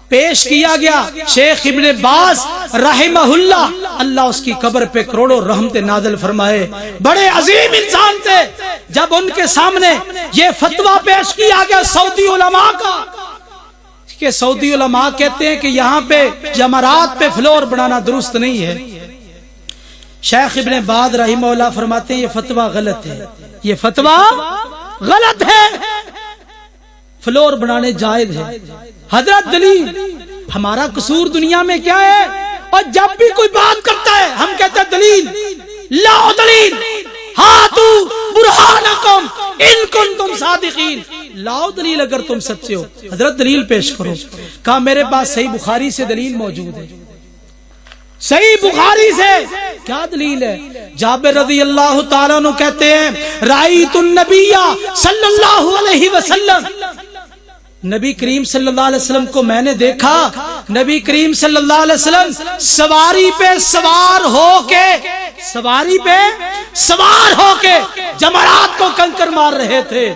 پیش کیا گیا. شیخ ابن باز رحمہ اللہ، اللہ اس کی قبر پہ کروڑوں رحمت نازل فرمائے، بڑے عظیم انسان تھے. جب ان کے سامنے یہ فتویٰ پیش کیا گیا سعودی علماء کا کہ سعودی علماء کہتے ہیں کہ یہاں پہ جمرات پہ فلور بنانا درست نہیں ہے، شیخ ابن باز رحمہ اللہ فرماتے ہیں یہ فتویٰ غلط ہے، یہ فتویٰ غلط ہے، فلور بنانے جائز ہے. حضرت دلیل، ہمارا قصور دنیا میں کیا ہے؟ اور جب بھی کوئی بات کرتا ہے ہم کہتے ہیں دلیل، لاؤ دلیل، ہاتو برہانکم ان کنتم صادقین، لاؤ دلیل اگر تم سچے ہو. حضرت دلیل پیش کرو. کہا میرے پاس صحیح بخاری سے دلیل موجود ہے. صحیح بخاری سے کیا دلیل ہے؟ جابر رضی اللہ تعالیٰ عنہ کہتے ہیں رأیت النبی صلی اللہ علیہ وسلم، نبی کریم صلی اللہ علیہ وسلم کو میں نے دیکھا، نبی کریم صلی اللہ علیہ وسلم سواری پہ سوار ہو کے جمرات کو کنکر مار رہے تھے.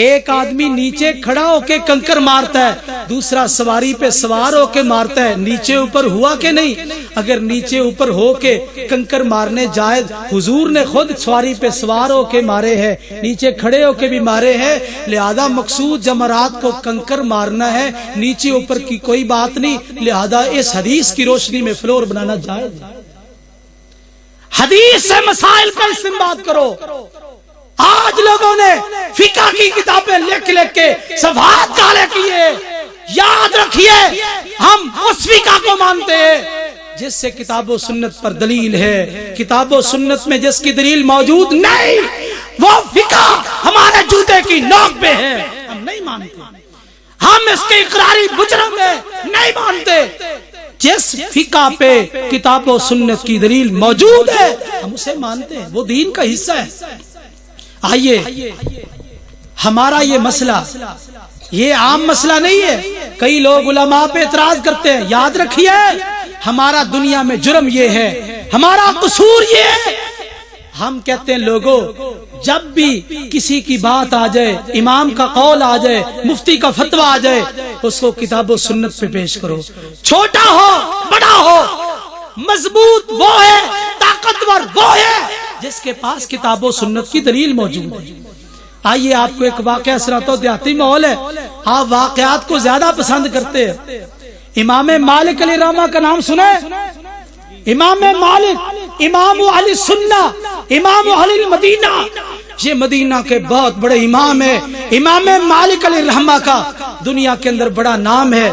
ایک آدمی نیچے کھڑا ہو کے کنکر مارتا ہے، دوسرا سواری پہ سوار ہو کے مارتا ہے. نیچے اوپر ہوا کہ نہیں؟ اگر نیچے اوپر ہو کے کنکر مارنے جائز، حضور نے خود سواری پہ سوار ہو کے مارے ہیں، نیچے کھڑے ہو کے بھی مارے ہیں، لہذا مقصود جمرات کو کنکر مارنا ہے، نیچے اوپر کی کوئی بات نہیں. لہذا اس حدیث کی روشنی میں فلور بنانا جائز. حدیث سے مسائل کا استنباط کرو. آج لوگوں نے فقہ کی کتابیں لکھ کے صفحات کالے کیے. یاد رکھیے ہم اس فقہ کو مانتے ہیں جس سے کتاب و سنت پر دلیل ہے. کتاب و سنت میں جس کی دلیل موجود نہیں وہ فقہ ہمارے جوتے کی نوک پہ ہے، ہم نہیں مانتے. ہم اس کے اقراری مجرم ہے، نہیں مانتے. جس فقہ پہ کتاب و سنت کی دلیل موجود ہے ہم اسے مانتے ہیں، وہ دین کا حصہ ہے. آئیے ہمارا یہ مسئلہ یہ عام مسئلہ نہیں ہے. کئی لوگ علماء پہ اعتراض کرتے ہیں. یاد رکھیے ہمارا دنیا میں جرم یہ ہے، ہمارا قصور یہ ہے. ہم کہتے ہیں لوگوں جب بھی کسی کی بات آ جائے، امام کا قول آ جائے، مفتی کا فتویٰ آ جائے، اس کو کتاب و سنت پہ پیش کرو. چھوٹا ہو بڑا ہو، مضبوط وہ ہے، طاقتور وہ ہے جس کے پاس کتاب و سنت کی دلیل موجود ہے. آئیے آپ کو ایک واقعہ سناتا ہوں. دیہاتی ماحول ہے، آپ واقعات کو زیادہ پسند کرتے ہیں. امام مالک علیہ رحمہ کا نام سنا ہے؟ امام مالک امام اہل سنہ، امام اہل المدینہ، یہ مدینہ کے بہت بڑے امام ہے. امام مالک علیہ رحمہ کا دنیا کے اندر بڑا نام ہے.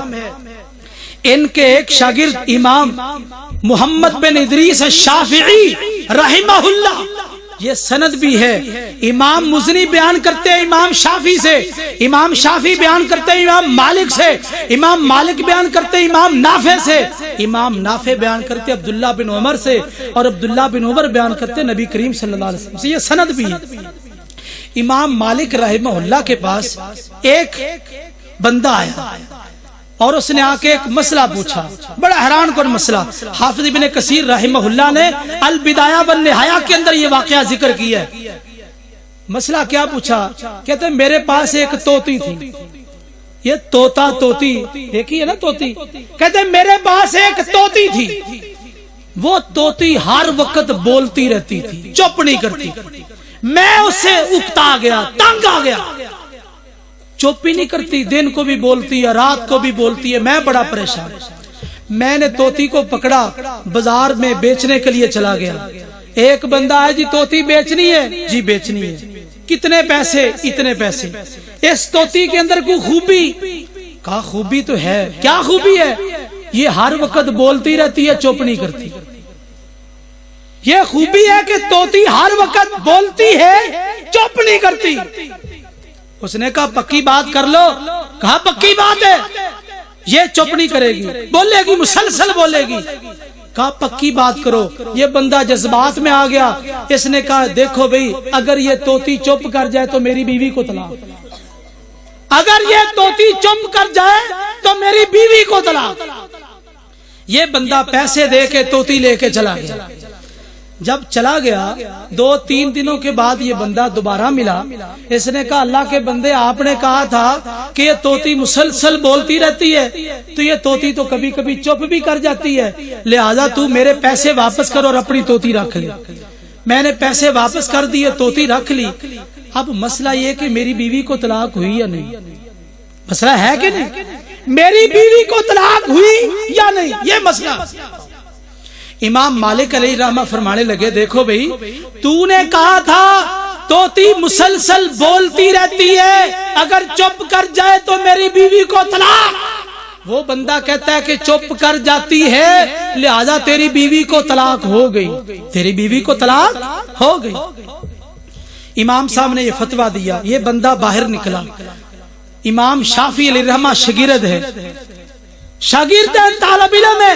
ان کے ایک شاگرد امام محمد بن ادریس الشافعی رحمہ اللہ، یہ سند بھی ہے. امام مزنی بیان کرتے ہیں امام شافعی سے، امام شافعی بیان کرتے ہیں امام مالک سے، امام مالک بیان کرتے ہیں امام نافع سے، امام نافع بیان کرتے ہیں عبداللہ بن عمر سے، اور عبداللہ بن عمر بیان کرتے ہیں نبی کریم صلی اللہ علیہ وسلم سے. یہ سند بھی ہے. امام مالک رحمہ اللہ کے پاس ایک بندہ آیا اور اس نے آ کے ایک مسئلہ پوچھا، بڑا حیران کن مسئلہ۔ حافظ ابن کثیر رحمہ اللہ نے البدایہ والنہایہ کے اندر یہ واقعہ ذکر کیا ہے۔ مسئلہ کیا پوچھا؟ کہتے ہیں میرے پاس ایک طوطی تھی، یہ طوطا طوطی دیکھیے نا طوطی، کہتے ہیں میرے پاس ایک طوطی تھی، وہ طوطی ہر وقت بولتی رہتی تھی، چپ نہیں کرتی، میں اس سے اکتا گیا، تنگ آ گیا، چپ ہی نہیں کرتی، دن کو بھی بولتی ہے رات کو بھی بولتی ہے، میں بڑا پریشان۔ میں نے طوطی کو پکڑا، بازار میں بیچنے کے لیے چلا گیا۔ ایک بندہ ہے جی طوطی بیچنی ہے، جی بیچنی ہے، کتنے پیسے؟ اتنے پیسے۔ اس طوطی کے اندر کوئی خوبی؟ کہا خوبی تو ہے۔ کیا خوبی ہے؟ یہ ہر وقت بولتی رہتی ہے، چپ نہیں کرتی۔ یہ خوبی ہے کہ طوطی ہر وقت بولتی ہے، چپ نہیں کرتی۔ اس نے کہا پکی بات کر لو۔ کہا پکی بات ہے، یہ چپ نہیں کرے گی، بولے گی، مسلسل بولے گی۔ کہا پکی بات کرو۔ یہ بندہ جذبات میں آ گیا، اس نے کہا دیکھو بھئی، اگر یہ طوطی چپ کر جائے تو میری بیوی کو طلاق، اگر یہ طوطی چپ کر جائے تو میری بیوی کو طلاق۔ یہ بندہ پیسے دے کے طوطی لے کے چلا گیا۔ جب چلا گیا 2-3 دنوں کے بعد یہ بندہ دوبارہ ملا۔ اس نے کہا اللہ کے بندے، آپ نے کہا تھا کہ یہ طوطی مسلسل بولتی رہتی ہے، تو یہ طوطی تو کبھی کبھی چپ بھی کر جاتی ہے، لہذا تو میرے پیسے واپس کر اور اپنی طوطی رکھ لے۔ میں نے پیسے واپس کر دیے، طوطی رکھ لی۔ اب مسئلہ یہ کہ میری بیوی کو طلاق ہوئی یا نہیں؟ مسئلہ ہے کہ نہیں؟ میری بیوی کو طلاق ہوئی یا نہیں، یہ مسئلہ۔ امام مالک علیہ الرحمہ فرمانے لگے دیکھو بھئی، تو نے کہا تھا طوطی مسلسل بولتی رہتی ہے، اگر چپ کر جائے تو میری بیوی کو طلاق۔ وہ بندہ کہتا ہے کہ چپ کر جاتی ہے، لہذا تیری بیوی کو طلاق ہو گئی، تیری بیوی کو طلاق ہو گئی۔ امام صاحب نے یہ فتویٰ دیا، یہ بندہ باہر نکلا۔ امام شافعی علیہ الرحمہ شاگرد ہے، شاگرد ہے، طالب علم ہے،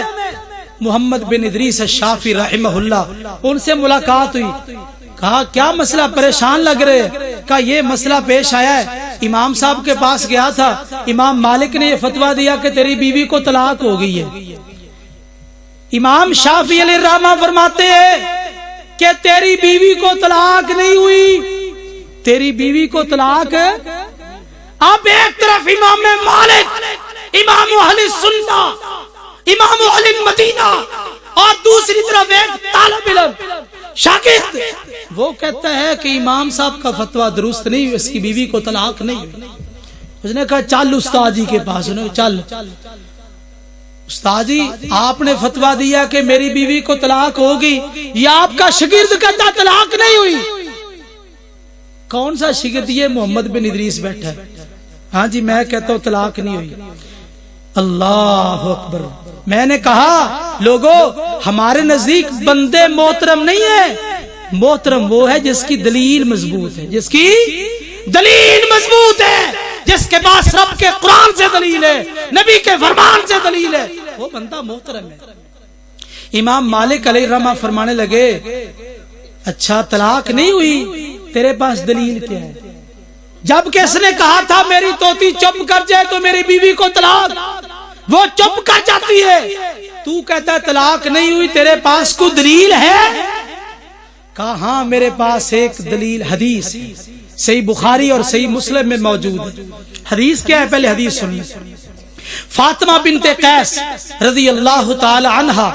محمد بن ادریس الشافعی رحمہ اللہ، ان سے ملاقات ہوئی۔ کہا کیا مسئلہ، پریشان لگ رہے؟ کہا یہ مسئلہ پیش آیا ہے، امام صاحب کے پاس گیا تھا، امام مالک نے یہ فتویٰ دیا کہ تیری بیوی کو طلاق ہو گئی ہے۔ امام شافعی علیہ الرحمہ فرماتے ہیں کہ تیری بیوی کو طلاق نہیں ہوئی، تیری بیوی کو طلاق۔ اب ایک طرف امام مالک، امام اہل سنہ، امام اہل مدینہ، اور دوسری طرف ایک طالب علم شاگرد، وہ کہتا ہے کہ امام صاحب کا فتویٰ درست نہیں، اس کی بیوی کو طلاق نہیں ہوئی۔ اس نے کہا چل استاد جی کے پاس، انہوں نے چل استاد جی، آپ نے فتویٰ دیا کہ میری بیوی کو طلاق ہوگی، یا آپ کا شاگرد کہتا طلاق نہیں ہوئی؟ کون سا شاگرد؟ یہ محمد بن ادریس بیٹھا ہے۔ ہاں جی میں کہتا ہوں طلاق نہیں ہوئی۔ اللہ اکبر۔ میں نے کہا لوگوں، ہمارے نزدیک بندے محترم نہیں ہے، محترم وہ ہے جس کی دلیل مضبوط ہے، جس کی دلیل مضبوط ہے، جس کے پاس رب کے قرآن سے دلیل ہے، نبی کے فرمان سے دلیل ہے، وہ بندہ محترم ہے۔ امام مالک علیہ الرحمہ فرمانے لگے اچھا طلاق نہیں ہوئی، تیرے پاس دلیل کیا ہے؟ جب کہ اس نے کہا تھا میری طوطی چپ کر جائے تو میری بیوی کو طلاق، وہ چپ کر جاتی ہے، تو کہتا ہے طلاق نہیں ہوئی، تیرے پاس کوئی دلیل ہے؟ کہا ہاں میرے پاس ایک دلیل حدیث ہے، صحیح بخاری اور صحیح مسلم میں موجود ہے۔ حدیث کیا ہے؟ پہلے حدیث سنیے۔ فاطمہ بنت قیس رضی اللہ تعالی عنہا،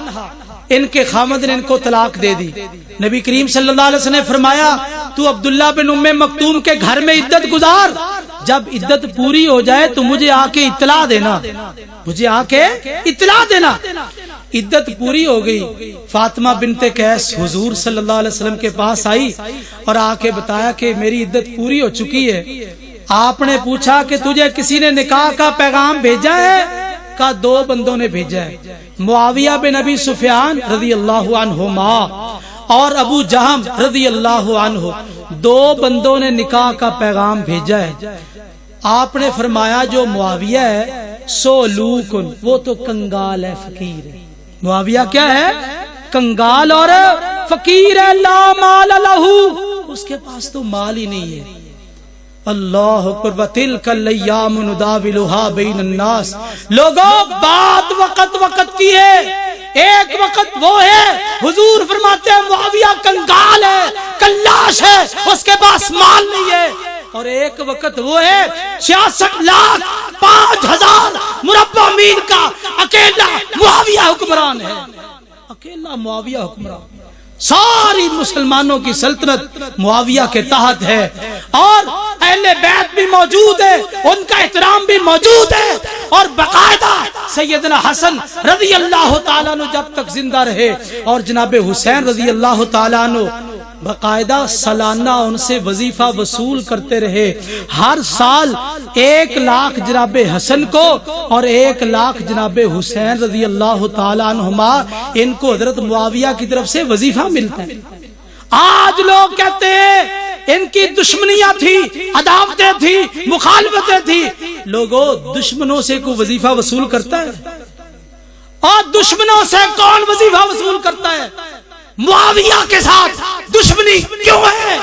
ان کے خامد نے ان کو طلاق دے دی۔ نبی کریم صلی اللہ علیہ وسلم نے فرمایا تو عبداللہ بن ام مکتوم کے گھر میں عدت گزار، جب عدت پوری ہو جائے تو مجھے آ کے اطلاع دینا، مجھے آ کے اطلاع دینا۔ عدت پوری ہو گئی، فاطمہ بنت قیس حضور صلی اللہ علیہ وسلم کے پاس آئی اور آ کے بتایا کہ میری عدت پوری ہو چکی ہے۔ آپ نے پوچھا کہ تجھے کسی نے نکاح کا پیغام بھیجا ہے؟ کہا 2 بندوں نے بھیجا ہے، معاویہ بن ابی سفیان رضی اللہ عنہما اور ابو جہم رضی اللہ عنہ، 2 بندوں نے نکاح کا پیغام بھیجا ہے۔ آپ نے فرمایا جو معاویہ ہے سولوکن، وہ تو کنگال ہے، فقیر ہے۔ معاویہ کیا ہے؟ کنگال اور فقیر ہے، لا مال لہو، اس کے پاس تو مال ہی نہیں ہے۔ اللہ اکبر وتلک الایام نداولها بین الناس. لوگوں بات وقت کی ہے، ایک وقت وہ ہے حضور فرماتے ہیں معاویہ کنگال ہے، کلاش ہے، اس کے پاس مال نہیں ہے، اور ایک وقت وہ ہے 66,05,000 مربع میل کا اکیلا معاویہ حکمران ہے، اکیلا معاویہ حکمران. ساری مسلمانوں کی سلطنت معاویہ کے تحت ہے، اور اہل بیت بھی موجود ہے، ان کا احترام بھی موجود ہے، اور باقاعدہ سیدنا حسن رضی اللہ تعالیٰ عنہ جب تک زندہ رہے اور جناب حسین رضی اللہ تعالیٰ عنہ باقاعدہ سالانہ ان سے وظیفہ وصول کرتے رہے. ہر سال 1 لاکھ جناب حسن کو اور 1 لاکھ جناب حسین رضی اللہ تعالیٰ عنہما ان کو حضرت معاویہ کی طرف سے وظیفہ ملتا ہے. آج لوگ کہتے ہیں ان کی دشمنیاں تھی، عداوتیں تھی، مخالفتیں تھی. لوگوں دشمنوں سے کوئی وظیفہ وصول کرتا ہے؟ اور دشمنوں سے کون وظیفہ وصول کرتا ہے؟ معاویہ کے ساتھ دشمنی کیوں ہے؟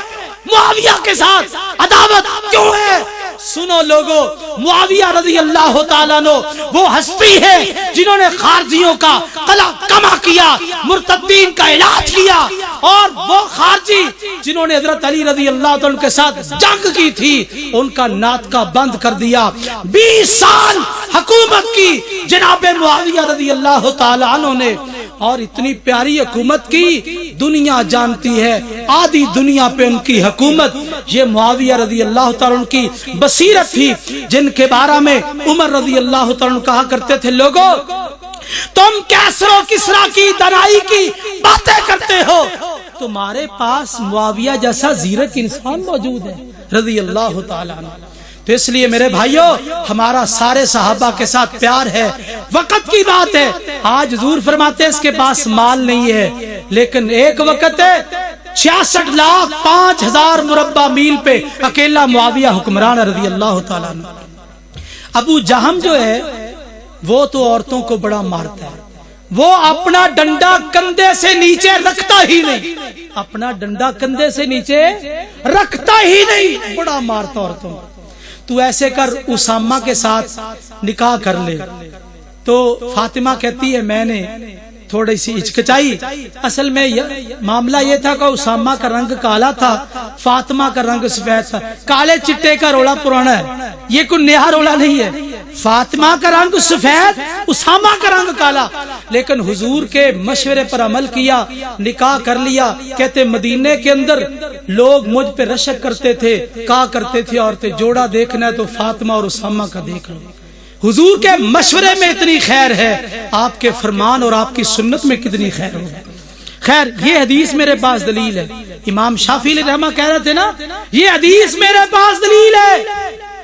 معاویہ کے ساتھ عداوت کیوں ہے؟ سنو لوگوں، معاویہ رضی اللہ تعالیٰ عنہ وہ ہستی ہے جنہوں نے خارجیوں کا قلع کما کیا، مرتدین کا علاج کیا، اور وہ خارجی جنہوں نے حضرت علی رضی اللہ تعالیٰ کے ساتھ جنگ کی تھی ان کا ناطقہ بند کر دیا. 20 سال حکومت کی جناب معاویہ رضی اللہ تعالیٰ عنہ نے، اور اتنی پیاری حکومت کی دنیا جانتی ہے، آدھی دنیا پہ ان کی حکومت. یہ معاویہ رضی اللہ تعالیٰ عنہ کی بصیرت تھی جن کے بارے میں عمر رضی اللہ تعالیٰ عنہ کہا کرتے تھے، لوگوں تم کیسر و کسرا کی دنائی کی باتیں کرتے ہو، تمہارے پاس معاویہ جیسا زیرک انسان موجود ہے رضی اللہ تعالیٰ عنہ. تو اس لیے میرے بھائیوں ہمارا سارے صحابہ کے ساتھ پیار ہے. وقت کی بات ہے، آج حضور فرماتے ہیں اس کے پاس مال نہیں ہے، لیکن ایک وقت ہے 66,05,000 مربع میل پہ اکیلا معاویہ حکمران رضی اللہ تعالیٰ عنہ. ابو جہم جو ہے وہ تو عورتوں کو بڑا مارتا ہے، وہ اپنا ڈنڈا کندھے سے نیچے رکھتا ہی نہیں، اپنا ڈنڈا کندھے سے نیچے رکھتا ہی نہیں، بڑا مارتا عورتوں کو. تو ایسے کر اسامہ کے ساتھ نکاح کر لے. تو فاطمہ کہتی ہے میں نے تھوڑی سی ہچکچائی، اصل میں معاملہ یہ تھا کہ اسامہ کا رنگ کالا تھا، فاطمہ کا رنگ سفید تھا. کالے چٹے کا رولا پرانا ہے، یہ کوئی نیا رولا نہیں ہے. فاطمہ کا رنگ سفید، اسامہ کا رنگ کالا. لیکن حضور کے مشورے پر عمل کیا، نکاح کر لیا. کہتے مدینے کے اندر لوگ مجھ پہ رشک کرتے تھے، کہا کرتے تھے عورتیں جوڑا دیکھنا ہے تو فاطمہ اور اسامہ کا دیکھ لو. حضور کے مشورے میں اتنی خیر ہے، آپ کے فرمان اور آپ کی سنت میں کتنی خیر ہو. خیر یہ حدیث میرے پاس دلیل ہے. امام شافعی علیہ رحمہ کہہ رہے تھے نا یہ حدیث میرے پاس دلیل ہے.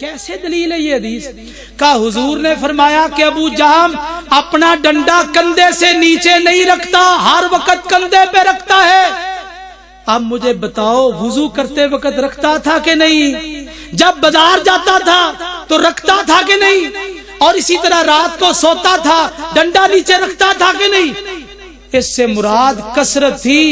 کیسے دلیل ہے یہ حدیث؟ کہ حضور نے فرمایا کہ ابو جہم اپنا ڈنڈا کندھے سے نیچے نہیں رکھتا، ہر وقت کندھے پہ رکھتا ہے. اب مجھے بتاؤ وضو کرتے وقت رکھتا تھا کہ نہیں؟ جب بازار جاتا تھا تو رکھتا تھا کہ نہیں؟ اور اسی طرح رات کو سوتا تھا ڈنڈا نیچے رکھتا تھا کہ نہیں؟ اس سے مراد کثرت تھی.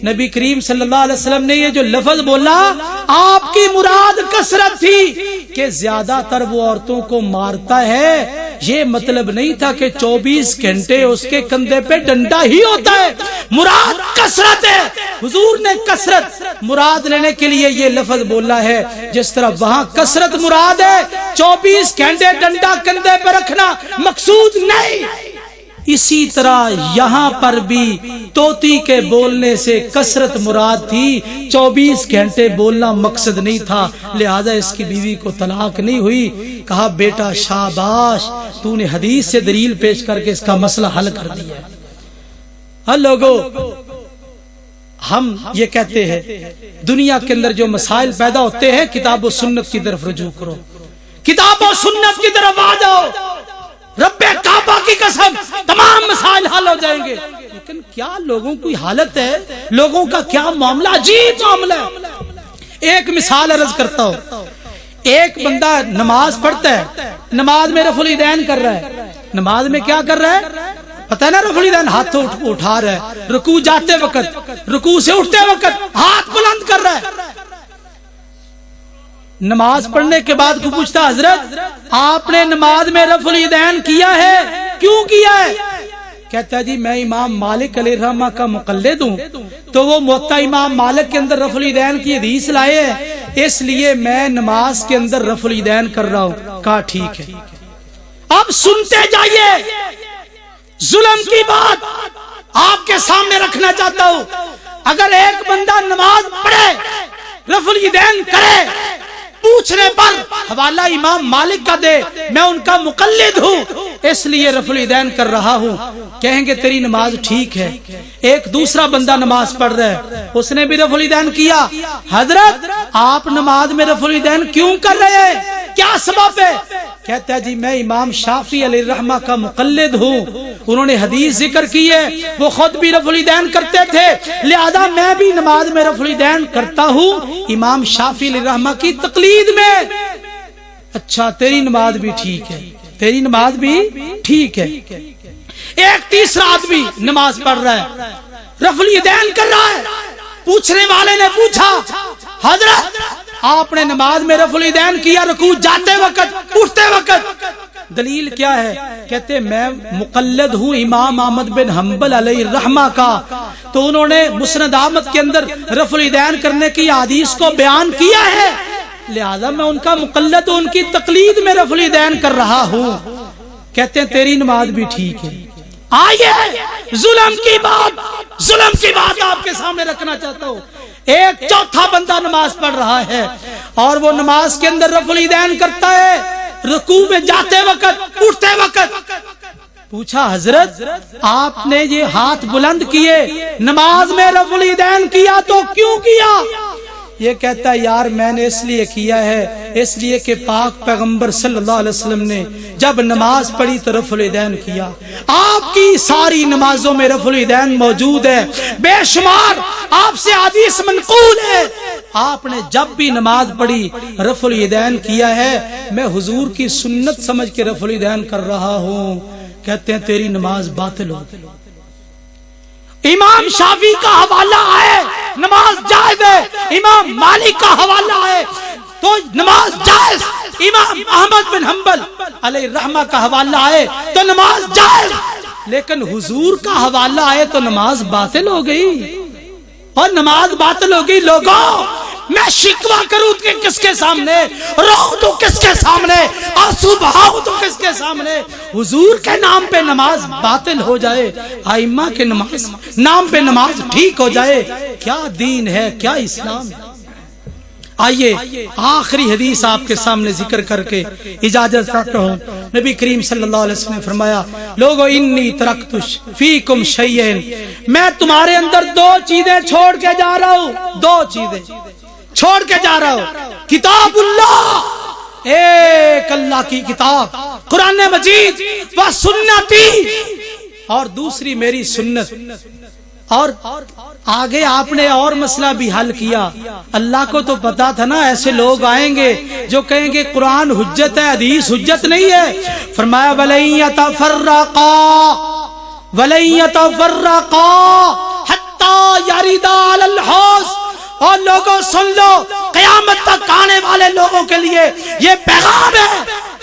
نبی کریم صلی اللہ علیہ وسلم نے یہ جو لفظ بولا آپ کی مراد کثرت تھی کہ زیادہ تر وہ عورتوں کو مارتا ہے. یہ مطلب نہیں تھا کہ 24 گھنٹے اس کے کندھے پہ ڈنڈا ہی ہوتا ہے، مراد کثرت ہے. حضور نے کثرت مراد لینے کے لیے یہ لفظ بولا ہے. جس طرح وہاں کثرت مراد ہے، 24 گھنٹے ڈنڈا کندھے پہ رکھنا مقصود نہیں. اسی طرح یہاں پر بھی توتی کے بولنے سے کثرت مراد تھی، 24 گھنٹے بولنا مقصد نہیں تھا. لہذا اس کی بیوی کو طلاق نہیں ہوئی. کہا بیٹا شاباش تو نے حدیث سے دلیل پیش کر کے اس کا مسئلہ حل کر دیا. ہر لوگوں ہم یہ کہتے ہیں دنیا کے اندر جو مسائل پیدا ہوتے ہیں کتاب و سنت کی طرف رجوع کرو، کتاب و سنت کی طرف آ جاؤ. رب کعبہ کی قسم تمام مسائل حل ہو جائیں گے. لیکن کیا لوگوں کی حالت ہے، لوگوں کا کیا معاملہ، عجیب معاملہ ہے. ایک مثال عرض کرتا ہوں. ایک بندہ نماز پڑھتا ہے، نماز میں رفع الیدین کر رہا ہے. نماز میں کیا کر رہا ہے پتہ ہے نا؟ رفع الیدین ہاتھ اٹھا رہا ہے. رکوع جاتے وقت، رکوع سے اٹھتے وقت ہاتھ بلند کر رہا ہے. نماز پڑھنے کے بعد کو پوچھتا حضرت آپ نے نماز میں رفع الیدین کیا ہے، کیوں کیا ہے؟ کہتا ہے جی میں امام مالک علیہ الرحمہ کا مقلد ہوں، تو وہ موطا امام مالک کے اندر رفع الیدین کی حدیث لائے ہیں، اس لیے میں نماز کے اندر رفع الیدین کر رہا ہوں۔ کہا ٹھیک ہے، اب سنتے جائیے، ظلم کی بات آپ کے سامنے رکھنا چاہتا ہوں۔ اگر ایک بندہ نماز پڑھے، رفع الیدین کرے، پوچھنے پر حوالہ امام مالک کا دے میں ان کا مقلد ہوں اس لیے رفع الیدین کر رہا ہوں، کہیں گے تیری نماز ٹھیک ہے۔ ایک دوسرا بندہ نماز پڑھ رہا ہے، اس نے بھی رفع الیدین کیا، حضرت آپ نماز میں رفع الیدین کیوں کر رہے ہیں، کیا سبب ہے؟ کہتا ہے جی میں امام شافعی علیہ الرحمہ کا مقلد ہوں، انہوں نے حدیث ذکر کی ہے، وہ خود بھی رفع الیدین کرتے تھے، لہذا میں بھی نماز میں رفع الیدین کرتا ہوں امام شافعی علیہ الرحمہ کی تقلید میں۔ اچھا تیری نماز بھی ٹھیک ہے، تیری نماز بھی ٹھیک ہے۔ ایک تیسرا آدمی نماز پڑھ رہا ہے، رفع الیدین کر رہا ہے، پوچھنے والے نے پوچھا حضرت آپ نے نماز میں رفع الیدین کیا رکوع جاتے وقت، اٹھتے وقت، دلیل کیا ہے؟ کہتے میں مقلد ہوں امام احمد بن حنبل علیہ الرحمہ کا، تو انہوں نے مسند احمد کے اندر رفع الیدین کرنے کی حدیث کو بیان کیا ہے، لہذا میں ان کا مقلد ہوں، ان کی تقلید میں رفع الیدین کر رہا ہوں۔ کہتے ہیں تیری نماز بھی ٹھیک ہے۔ آئیے ظلم کی بات آپ کے سامنے رکھنا چاہتا ہوں۔ ایک چوتھا بندہ نماز پڑھ رہا ہے اور وہ نماز کے اندر رفع الیدین کرتا ہے، رکوع میں جاتے وقت، اٹھتے وقت۔ پوچھا حضرت آپ نے یہ ہاتھ بلند کیے، نماز میں رفع الیدین کیا تو کیوں کیا؟ یہ کہتا ہے یار میں نے اس لیے کیا ہے، اس لیے کہ پاک پیغمبر صلی اللہ علیہ وسلم نے جب نماز پڑھی تو رفع الیدین کیا، آپ کی ساری نمازوں میں رفع الیدین موجود ہے، بے شمار آپ سے حدیث منقول ہے، آپ نے جب بھی نماز پڑھی رفع الیدین کیا ہے، میں حضور کی سنت سمجھ کے رفع الیدین کر رہا ہوں۔ کہتے ہیں تیری نماز باطل ہو۔ امام شافعی کا حوالہ ہے نماز جائز ہے، امام مالک کا حوالہ ہے تو نماز جائز، امام احمد بن حنبل علیہ الرحمہ کا حوالہ ہے تو نماز جائز، لیکن حضور کا حوالہ ہے تو نماز باطل ہو گئی۔ اور نماز باطل ہو گئی، لوگوں میں شکوہ کروں کہ کس کے سامنے، رو تو کس کے سامنے، آنسو بہاؤں تو کس کے سامنے؟ حضور کے نام پہ نماز باطل ہو جائے، ائمہ کے نام پہ نماز ٹھیک ہو جائے، کیا دین ہے، کیا اسلام ہے؟ آئیے آخری حدیث آپ کے سامنے ذکر کر کے اجازت چاہتا ہوں۔ نبی کریم صلی اللہ علیہ وسلم نے فرمایا لوگو انی ترکت فیکم شیئین، میں تمہارے اندر دو چیزیں چھوڑ کے جا رہا ہوں، دو چیزیں چھوڑ کے جا رہا ہوں، کتاب اللہ، ایک اللہ کی کتاب قرآن مجید، و سنتی، اور دوسری میری سنت۔ اور آگے آپ نے اور مسئلہ بھی حل کیا، اللہ کو تو پتا تھا نا ایسے لوگ آئیں گے جو کہیں گے قرآن حجت ہے حدیث حجت نہیں ہے، فرمایا وَلَن يَتَفَرَّقَا حَتَّى يَرِدَ عَلَى الْحَوْضِ۔ اور لوگوں سن لو، قیامت تک آنے والے لوگوں کے لیے یہ پیغام ہے،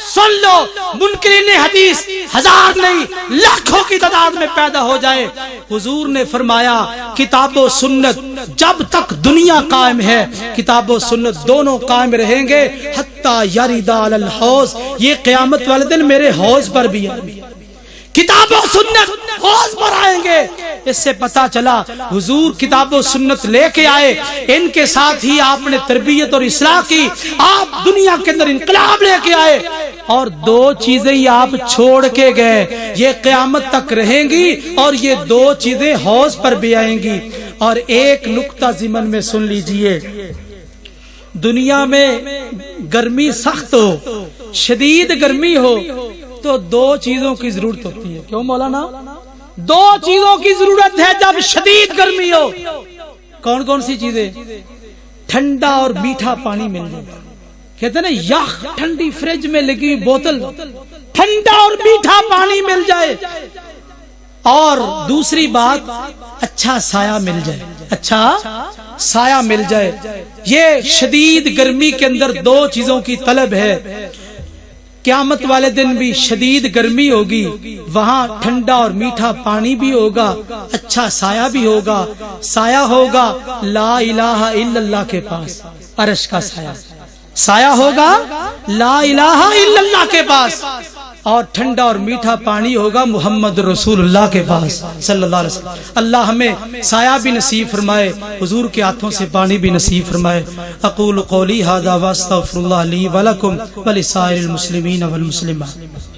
سن لو، منکرین حدیث ہزار نہیں لاکھوں کی تعداد میں پیدا ہو جائے، حضور نے فرمایا کتاب و سنت جب تک دنیا قائم ہے کتاب و سنت دونوں قائم رہیں گے، حتی یرد علی الحوض، یہ قیامت والے دن میرے حوض پر بھی آئیں گے، کتاب و سنت حوض پر آئیں گے۔ اس سے پتا چلا حضور کتاب و سنت لے کے آئے، ان کے ساتھ ہی آپ نے تربیت اور اصلاح کی، آپ دنیا کے اندر انقلاب لے کے آئے، اور دو چیزیں ہی آپ چھوڑ کے گئے، یہ قیامت تک رہیں گی اور یہ دو چیزیں حوض پر بھی آئیں گی۔ اور ایک نقطہ ضمن میں سن لیجئے، دنیا میں گرمی سخت ہو، شدید گرمی ہو تو دو چیزوں کی ضرورت ہوتی ہے، کیوں مولانا؟ دو چیزوں کی ضرورت ہے جب شدید گرمی ہو۔ کون کون سی چیزیں؟ ٹھنڈا اور میٹھا پانی مل جائے، کہتے ہیں نا یخ ٹھنڈی فریج میں لگی ہوئی بوتل، ٹھنڈا اور میٹھا پانی مل جائے، اور دوسری بات اچھا سایہ مل جائے۔ اچھا سایہ مل جائے. یہ شدید گرمی کے اندر دو چیزوں کی طلب ہے. قیامت والے دن بھی شدید گرمی ہوگی، وہاں ٹھنڈا اور میٹھا پانی بھی ہوگا، اچھا سایہ بھی ہوگا. سایہ ہوگا لا الہ الا اللہ کے پاس، عرش کا سایہ. سایہ ہوگا لا الہ الا اللہ کے پاس، اور ٹھنڈا اور میٹھا پانی ہوگا محمد رسول اللہ کے پاس صلی اللہ علیہ وسلم. اللہ ہمیں سایہ بھی نصیب فرمائے، حضور کے ہاتھوں سے پانی بھی نصیب فرمائے. اقول قولی ھذا واستغفر اللہ لی ولکم ولسائر المسلمین والمسلمات.